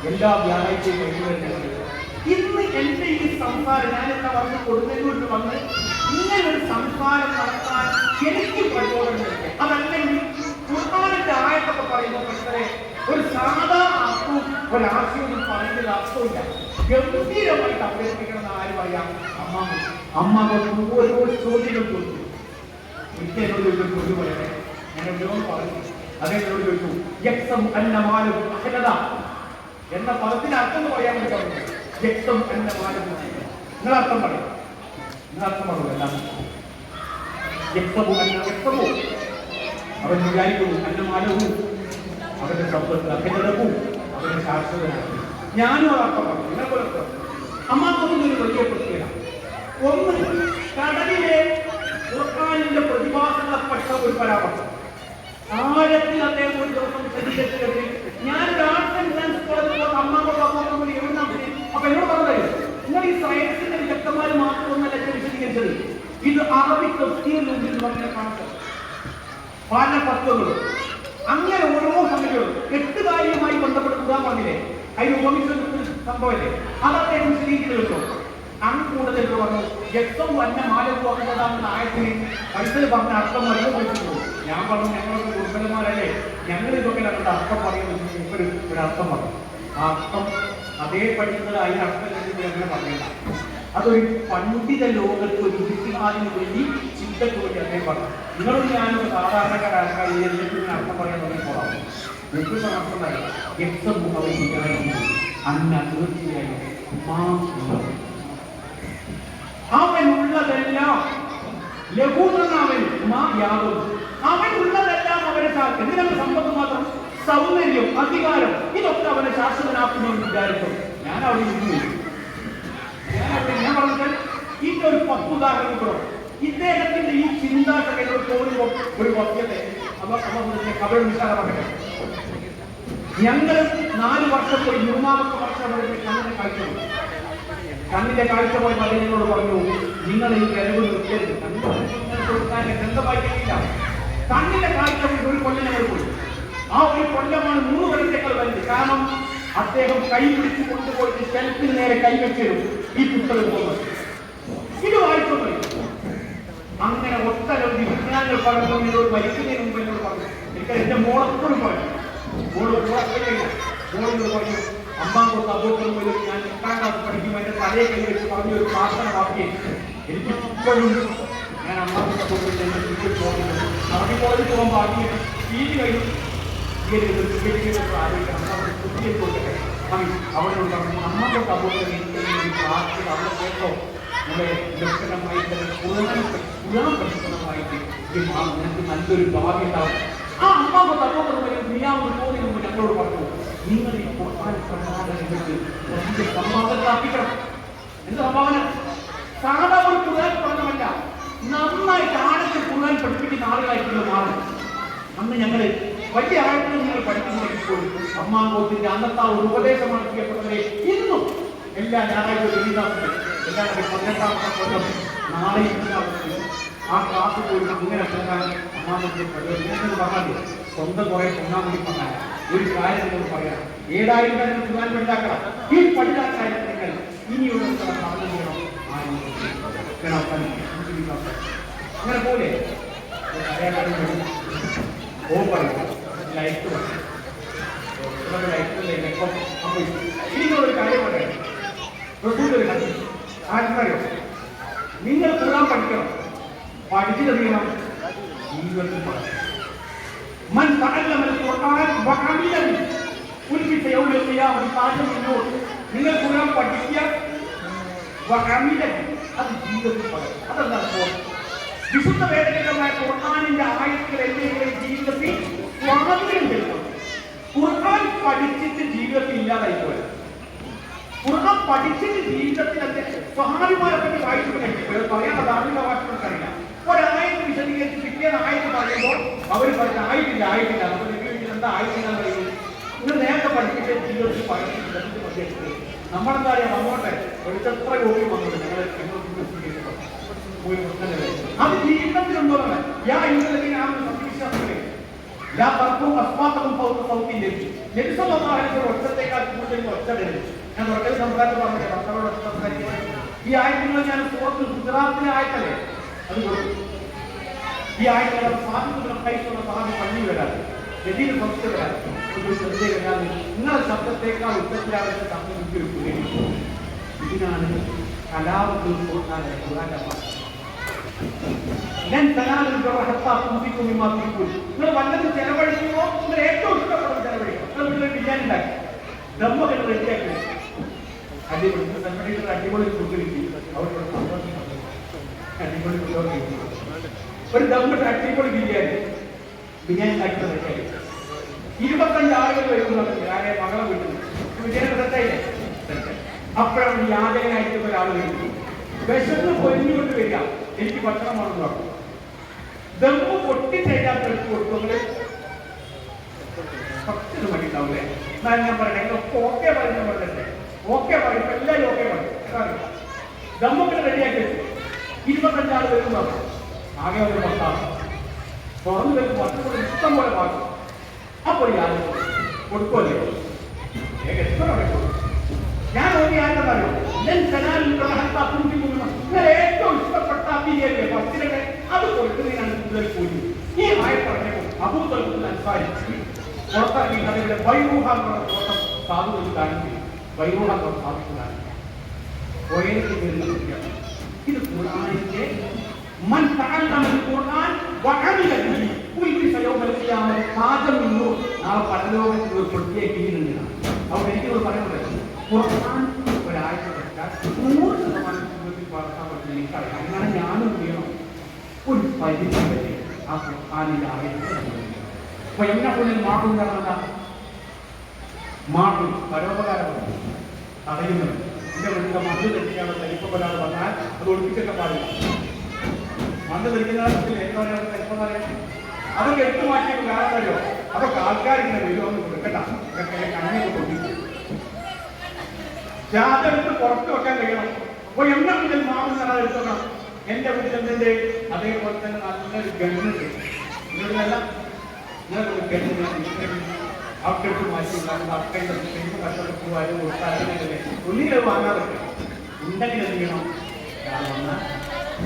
Speaker 1: എല്ലാ വ്യാഴാഴ്ചയും എഴുതുന്നത്. ഇന്ന് എന്റെ ഈ സംസാരം ഞാനെന്താ പറഞ്ഞ് കൊടുങ്ങല്ലൂരിൽ വന്ന് ഇങ്ങനൊരു സംസാരം നടത്താൻ എനിക്ക് പ്രചോദനം. അതല്ലെങ്കിൽ ഖുർആനിന്റെ ആയത്തൊക്കെ പറയുന്ന പ്രശ്നരെ ഒരു സാധാ അർത്ഥവും ഒരാശയവും പറയുന്നതിൽ അർത്ഥമില്ല. ഗംഭീരമായിട്ട് അവതരിപ്പിക്കണമെന്ന് ആര് പറയാം? അമ്മ ഓരോ ചോദ്യങ്ങൾ ചോദിച്ചു. എനിക്ക് എന്നോട് ഒരു ചോദ്യം പറയട്ടെ, ഞാൻ എവിടെയോ പറഞ്ഞു. അദ്ദേഹത്തോട് ചോദിച്ചു യക്സം അന്നമാലും അഹലത എന്ന പദത്തിന്റെ അർത്ഥം എന്ന് പറയാൻ വേണ്ടി പറഞ്ഞു. യക്സം അന്നമാലും നിങ്ങളർത്ഥം പറയും. നിങ്ങളർത്ഥം പറഞ്ഞു എല്ലാം യക്സമോ യക്സമോ അവൻ വിചാരിക്കുന്നു അന്നമാലവും അവരുടെ ശബ്ദത്തിൽ അഖിലതവും അവരുടെ ശാശ്വതനാണ്. ഞാനും അതർത്ഥം പറഞ്ഞു. നിങ്ങളെ അമ്മാക്കൊന്നൊരു വലിയ പ്രത്യേകത. ഒന്ന്, കടലിലെ ഖുർആനിന്റെ പ്രതിഭാസങ്ങളെപ്പെട്ട ഒരു പരാമർശം ആഴത്തിൽ അദ്ദേഹം ഒരു ദിവസം ശ്രദ്ധിച്ചിട്ട് ഞാനൊരു ആർട്സ് ആൻഡ് സയൻസ് കോളേജിൽ അമ്മാക്കോട്ട് അപ്പോഴും എവിടെ അപ്പൊ എന്നോട് പറഞ്ഞത് നിങ്ങൾ ഈ സയൻസിന്റെ വിദഗ്ധന്മാർ മാത്രമൊന്നല്ല വിശദീകരിച്ചത്, ഇത് അറബിക് തഫ്സീറിൽ അങ്ങനെ കാണുന്നത് പല തത്വങ്ങളും അങ്ങനെ ഓരോ സംഗതികളും 8 കാര്യവുമായി ബന്ധപ്പെടുത്താൻ പറഞ്ഞില്ലേ, അതിന് ഉപമിച്ച സംഭവല്ലേ, അത് അദ്ദേഹം വിശദീകരിച്ചു. അങ്ങ് കൂടുതൽ പറഞ്ഞു യക്സവും അന്ന മാലവുമാകുന്നതാണെന്ന ആയത്തിന് പൈസൽ പറഞ്ഞ അർത്ഥം അറിയുന്നു. ഞാൻ പറഞ്ഞു ഞങ്ങളൊക്കെ ദുർബലന്മാരല്ലേ, ഞങ്ങൾ ഇതൊക്കെ ഞങ്ങളുടെ അർത്ഥം പറയുന്നത് ഒരു അർത്ഥം പറഞ്ഞു. ആ അർത്ഥം അതേ പഠിക്കുന്നത് അതിന് അർത്ഥം കഴിഞ്ഞിട്ട് അങ്ങനെ പറയണ്ട. അതൊരു പണ്ഡിത ലോകത്ത് ഒരു ഇത്തിഹാദിന് വേണ്ടി ചിന്തയ്ക്ക് വേണ്ടി അദ്ദേഹം പറഞ്ഞു. നിങ്ങളും ഞാനും സാധാരണക്കാരായ എല്ലാത്തിനും അർത്ഥം പറയാൻ തുടങ്ങി പോകാം. നിങ്ങൾക്ക് അർത്ഥമായി യക്സം അവരിക്കാനും അന്ന തീർച്ചയായും അവനുള്ളതെല്ലാം ലഘുവൻ യാതും അവനുള്ളതെല്ലാം അവനെ എന്തിനാണ് സമ്പത്ത് മാത്രം, സൗന്ദര്യം, അധികാരം, ഇതൊക്കെ അവനെ ശാശ്വതനാക്കുമെന്ന് വിചാരിച്ചു. ഞാൻ അവിടെ ഇരുന്നു. ഞാൻ പറഞ്ഞാൽ ഇതിന്റെ ഒരു 10 ഉദാഹരണം കൂടെ. ഇദ്ദേഹത്തിന്റെ ഈ ചിന്താശകയോട് തോന്നുമ്പോൾ ഒരു വസ്തുത്തെ കബൽ വിശാലമാകട്ടെ. ഞങ്ങൾ 4 വർഷം പോയി 3ാമത്തെ വർഷം കണ്ണിന്റെ കാഴ്ച പോയി. കണ്ണിന്റെ കാഴ്ച പോയി മകനോട് പറഞ്ഞു നിങ്ങൾ ഈ കഴിവ് നിർത്തിയത് ഗ്രന്ഥം വായിക്കില്ല. കണ്ണിന്റെ കാഴ്ച പോയി 1 കൊല്ലം ഞങ്ങൾ പോയി. ആ 1 കൊല്ലമാണ് 3 കൊല്ലത്തേക്കാൾ വലുത്. കാരണം അദ്ദേഹം കൈ പിടിച്ച് കൊണ്ടുപോയിട്ട് ഷെൽഫിന് നേരെ കൈവച്ചിരും ഈ പുസ്തകം പോകുന്നത്. ഇത് വായിച്ചു അങ്ങനെ ഒട്ടനവധി വിജ്ഞാനങ്ങൾ പഠനങ്ങളോട് വലിക്കുന്നതിന് മുമ്പ് എന്നോട് പറഞ്ഞു. എനിക്ക് എന്റെ മോളെപ്പോഴും പറഞ്ഞു, മോളോട് പറഞ്ഞു അമ്മാക്കൊക്കെ അബോധം പോലും ഞാൻ 8ാം ക്ലാസ് പഠിക്കുമ്പോൾ എന്റെ തലയെ കൈ വെച്ച് പറഞ്ഞൊരു പ്രാർത്ഥന വാക്യം എനിക്ക് ഇപ്പോഴും ഞാൻ അമ്മക്ക് സപ്പോർട്ട് അവധി കോളേജിൽ പോകാൻ ബാക്കി വീട്ടിൽ കഴിഞ്ഞു അവരോട് പറഞ്ഞു അമ്മക്ക് സപ്പോർട്ട് പ്രാർത്ഥന അവിടെ കേട്ടോ നമ്മുടെ ലക്ഷണമായിട്ട് പുരാണപ്രശ്നമായിട്ട് നിനക്ക് നല്ലൊരു ഭാവി ഉണ്ടാവും. ആ അമ്മാവ് സപ്പോർട്ട് നീയാവുന്ന തോന്നി മുമ്പ് ഞങ്ങളോട് പറഞ്ഞു നിങ്ങൾ ഈ സംഭാവനയാക്കിക്കണം. എന്ത് സംഭാവന? സാധാ ഒരു ഖുർആൻ പഠനമല്ല, നന്നായിട്ട് ആഴത്തിൽ ഖുർആൻ പഠിപ്പിക്കുന്ന ആളുകളായിട്ടുള്ള മാറും. അന്ന് ഞങ്ങള് വലിയ ആഴത്തിൽ നിങ്ങൾ പഠിക്കുമ്പോൾ അമ്മാങ്കോത്തിന്റെ അന്നത്തെ ഒരു ഉപദേശമാണ് ചെയ്യപ്പെട്ടവരെ ഇന്നും എല്ലാ ഞായറാഴ്ച വെള്ളിദാസിലും എല്ലാവരും 18ാമത്തെ കൊല്ലം നാളെ ആ ക്ലാസ് പോയി അങ്ങനെ പോകാൻ അമ്മാങ്കോട്ടിൽ പഠിക്കുന്നത് പറഞ്ഞാൽ സ്വന്തം കുറെ പൊങ്ങാൻ വേണ്ടി പറഞ്ഞാൽ ഒരു കാര്യം നിങ്ങൾ പറയാം. ഏതായാലും തന്നെ ഖുർആൻ ഉണ്ടാക്കണം. ഈ പഠിക്കാൻ കാര്യം നിങ്ങൾ ഇനിയുള്ള പറഞ്ഞു ചെയ്യണം. അങ്ങനെ പോലെ ഒരു കാര്യം പറയാം. ആർക്കറിയോ? നിങ്ങൾ ഖുർആൻ പഠിക്കണം, പഠിച്ചിട്ടറിയണം ജീവിതത്തിൽ പഠിക്കണം. من تعلم القرآن وعمل به ألبس يوم القيامة تاجا من نور. നിങ്ങൾ ഖുർആൻ പഠിക്കുക, വഅമില അത് ജീവിതത്തിൽ പഠിക്കുക. അതെന്താണ്? വിശുദ്ധ വേദഗ്രന്ഥമായ ഖുർആനിന്റെ ആയത്തുകൾ എന്തെങ്കിലും ജീവിതത്തിൽ സ്വാധീനം ചെലുത്തണം. ഖുർആൻ പഠിച്ചിട്ട് ജീവിതത്തിൽ ഇല്ലാതായി പോയത്. ഖുർആൻ പഠിച്ചിട്ട് ജീവിതത്തിൽ അതിന്റെ സ്വഹാബിമാരെ പറ്റി വായിച്ചു പറയാനുള്ള ധാർമ്മിക ഭാഷകൾക്കറിയാം. ഒരായത്ത് വിശദീകരിച്ച് പിറ്റേന്ന് ആയത്ത് പറയുമ്പോൾ അവർ പറഞ്ഞ ആയിട്ടില്ല നമ്മൾ എന്താ ആയിട്ടില്ല പറയുന്നത്. നിങ്ങൾ നേരത്തെ പഠിപ്പിച്ച ജീവിതത്തിൽ പഠിച്ചിട്ട് നമ്മളെന്താ പറയാ വന്നോട്ടെ എത്ര കോടി വന്നത് ഞങ്ങൾ അത് ജീവിതത്തിലുണ്ടോന്നാണ്. ഒച്ചത്തേക്കാൾ കൂടുതൽ ഒച്ചടരുത്. ഞാൻ ഉറക്കൽ സംസാരിച്ച് പറഞ്ഞില്ലേ മക്കളോട് ഒച്ച സംസാരിക്കുന്നത്. ഈ ആയത്തുകൾ ഞാൻ സുഹൃത്ത് ഗുജറാത്തിലെ ആയത്തല്ലേ അത് കൊടുക്കും. ഈ ആയത്തുകൾ സാധിക്കുന്ന കൈക്കുള്ള സാധനം പള്ളി വരാൻ വലിയ സ്വസ്ഥ വരാൻ ഒരു ശ്രദ്ധ വരാൻ നിങ്ങളുടെ ശബ്ദത്തേക്കാൾ ഉച്ചത്തിലാണ് ശബ്ദം എനിക്ക് വെക്കുകയും ഇതിനാണ് കലാപത്തിൽ കൊടുക്കാതെ ഖുർആന്റെ ഭാഷ. ഞാൻ നിങ്ങൾ വല്ലതും ചെലവഴിക്കുമ്പോൾ നിങ്ങൾ ഏറ്റവും ഇഷ്ടപ്പെടുന്ന ചെലവഴിക്കണം. നിങ്ങൾ ബിരിയാണി ഉണ്ടാക്കി ദമ്മൊക്കെ റെഡിയാക്കി അടിപൊളി സംഘടിക്കുന്ന അടിപൊളി ഫുഡ് കിട്ടി അവരുടെ അടിപൊളി ഒരു ദമ്മിട്ട് അടിപൊളി ബിരിയാണി ഉണ്ടാക്കി റെഡിയാക്കി 25 ആളുകൾ വരുന്നത് ആരെ മകളെ വീട്ടിൽ ബിരിയാണി സെറ്റായില്ലേ? അപ്പോഴാണ് യാചകനായിട്ട് ഒരാൾ വരുന്നത്. വിശന്ന് പൊരിഞ്ഞുകൊണ്ട് വരിക, എനിക്ക് ഭക്ഷണമാണെന്ന് പറഞ്ഞു. ദമ്മ് പൊട്ടിക്കഴിഞ്ഞാൽ എടുത്ത് കൊടുക്കുന്നത് കുറച്ചൊരു മണി ഉണ്ടാവില്ലേ? എന്നാൽ ഞാൻ പറയട്ടെ ഓക്കെ പറയുന്ന പറഞ്ഞിട്ട് ഓക്കെ പറയും, എല്ലാവരും ഓക്കെ പറയും. ദമ്മൊക്കെ റെഡിയാക്കി 25 ആൾ വരുന്നു. ആകെ ഒരു 10 ആൾ തുറന്നു വരുമ്പോൾ ഭക്ഷണം ഇഷ്ടം പോലെ പാടും. അപ്പോൾ യാതൊരു കൊടുക്കുമല്ലേ? എത്ര കൊടുക്കും? ഞാൻ ഒരു യാത്ര പറയും, ഏറ്റവും ഇഷ്ടപ്പെട്ട ബിരിയാണി ഭക്ഷണങ്ങൾ അത് കൊടുക്കുന്നതിനാണ് കൂടുതൽ കൂലി. ഈ ആയ പറഞ്ഞപ്പോൾ അബൂതൽ അൻസാരി പുറത്തിറങ്ങി അതിന്റെ ബൈറൂഹ എന്നുള്ള തോട്ടം സാധുവിൽ കാണിക്കും. ബൈറൂഹ എന്നുള്ള സാധിച്ചു കാണിക്കും. ഇത് ഖുർആനിന്റെ മൻ തഅല്ലമ ഖുർആൻ വഅമില ബിഹി ഉൽബിസ യൗമൽ ഖിയാമത്തി താജൻ മിൻ നൂർ. നാളെ പരലോകത്തിൽ ഒരു പ്രത്യേക കീഴിലുണ്ട്. അവിടെ എനിക്ക് പറയുന്നത് ഖുർആൻ ഒരാഴ്ച പഠിച്ചാൽ 100% ജീവിതത്തിൽ വളർത്താൻ പറ്റുന്ന എനിക്കറിയാം. അങ്ങനെ ഞാനും ചെയ്യണം ഒരു പരിധി വരെ ആ ഖുർആനിന്റെ ആയത്തുകൾ. അപ്പൊ എന്നെ പോലെ മാട്ടും കാരണ മാട്ടും പരോപകാരമാണ് തടയുന്നത്. എന്റെ വീട്ടിലെ മണ്ണ് തെറ്റിക്കാനുള്ള തരിപ്പം ഒരാൾ വന്നാൽ അത് ഒളിപ്പിച്ചൊക്കെ പാടില്ല. മണ്ണ് തെറ്റിക്കുന്ന എന്താ പറയുക തരിപ്പം പറയാം. അതൊക്കെ എടുത്തു മാറ്റിയത് കാരണം അറിയോ? അതൊക്കെ ആൾക്കാരിങ്ങനെ വരുമെന്ന് കൊടുക്കണ്ട. ഇതൊക്കെ കണ്ണിന് കൊണ്ടിരിക്കും. അതെടുത്ത് പുറത്ത് വെക്കാൻ കഴിയണം. അപ്പൊ എന്നെ വീട്ടിൽ മാറുന്ന എടുത്തോണം. എന്റെ വീട്ടിലെ അതേപോലെ തന്നെ നല്ലൊരു ഗണ്ണുണ്ട്. നിങ്ങളല്ല നിങ്ങൾക്കൊരു ഗണ്ണിന് അവർക്കെടുത്ത് മാറ്റി അക്കൈൻ്റെ കഷ്ടപ്പെട്ട് പോകാനും കൊടുത്താലേ ഒന്നിലും വാങ്ങാതൊക്കെ ഉണ്ടെങ്കിൽ എന്ത് ചെയ്യണം?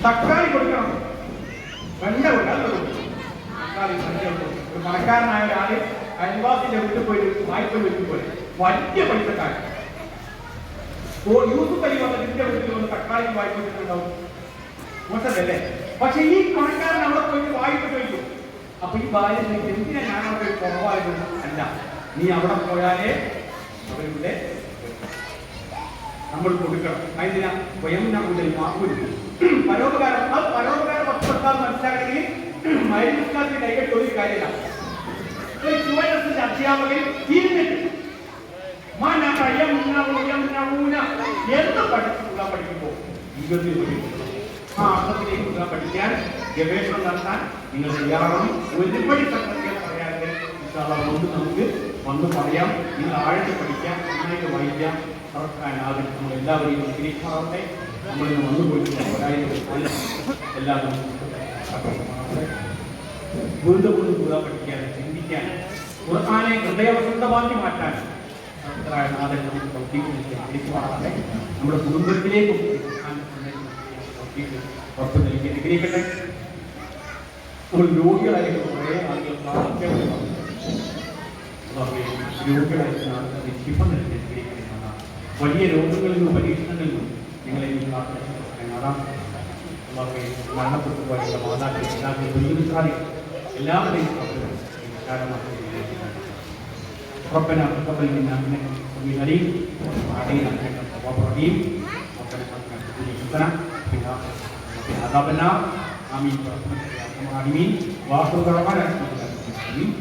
Speaker 1: തക്കാളി കൊടുക്കണം. വെണ്ട കൊടുക്കും. തക്കാളി വെണ്ട കൊടുക്കും. ഒരു പണക്കാരനായ ഒരാള് അയൽവാസിന്റെ വീട്ടിൽ പോയി വായ്പ വീട്ടിൽ പോയി വലിയ പൈസക്കാരൻ യൂസുഫ് അലി വന്നിട്ട് എന്റെ വീട്ടിൽ വന്ന് തക്കാളിക്ക് വായ്പ വെച്ചിട്ടുണ്ടാവും. മോശമല്ലേ? പക്ഷെ ഈ പണക്കാരൻ അവിടെ പോയിട്ട് വായ്പ ചോദിച്ചു. അപ്പൊ ഈ ഭാര്യ ചോദിച്ചു, എന്തിനാ ഞാൻ അവിടെ കുറവായത്? അല്ല, നീ അവിടെ പോയാലേ അവരുടെ നമ്മൾ കൊടുക്കണം. അതിനാ സ്വയം നമ്മുടെ മാക്കൂലി പരോപകാരം. അത് പരോപകാര പത്രത്താൽ മനസ്സിലാക്കണമെങ്കിൽ മൈലിസ്കാർക്ക് കൈകെട്ട് ഒരു കാര്യമില്ല. അധ്യാപകൻ തിരിഞ്ഞിട്ട് എന്ന് പഠിച്ചിട്ടുള്ള പഠിക്കുമ്പോൾ ആ അർത്ഥത്തിലേക്ക് പഠിക്കാൻ ഗവേഷണം നടത്താൻ നിങ്ങൾ തയ്യാറാണ്. ഒരുപടി സംഗതികൾ പറയാതെ കൊണ്ട് നമുക്ക് വന്ന് പറയാം. നിങ്ങൾ ആഴത്തിൽ പഠിക്കാം, നന്നായിട്ട് വായിക്കാം. തുറക്കാനാകും. നമ്മൾ എല്ലാവരെയും ഗ്രഹിക്കാറുണ്ട്. നമ്മളിന്ന് വന്നു പോയിട്ടുള്ള എല്ലാവരും വീണ്ടും കൊണ്ട് കൂടാൻ പഠിക്കാൻ, ചിന്തിക്കാൻ, ഖുർആനെ ഹൃദയവസന്തമാക്കി മാറ്റാൻ നാഥൻ നമുക്ക് പ്രവർത്തിക്കുവാറാകട്ടെ. നമ്മുടെ കുടുംബത്തിലേക്കും ഉറപ്പ് നൽകി അനുഗ്രഹിക്കട്ടെ. നമ്മൾ രോഗികളായിരിക്കും കുറേ ആളുകൾ രോഗികളായിരിക്കുന്ന ആളുകൾ ശിഫം നൽകി അനുഗ്രഹിക്കുന്നതാണ്. വലിയ രോഗങ്ങളിൽ നിന്നും പരീക്ഷണങ്ങളിൽ നിന്നും നിങ്ങളെ നാടാം. മരണപ്പെട്ടു പോലുള്ള മാതാക്കൾ, പിതാക്കൾ, ബന്ധുമിത്രാദികൾ എല്ലാവരെയും ربنا تقبل منا انك سميع العليم وعلينا انك التواب الرحيم ربنا اتنا في الدنيا حسنه وفي عذاب النار امين برحمتك يا ارحم الراحمين واخر دعوانا الحمد لله رب العالمين.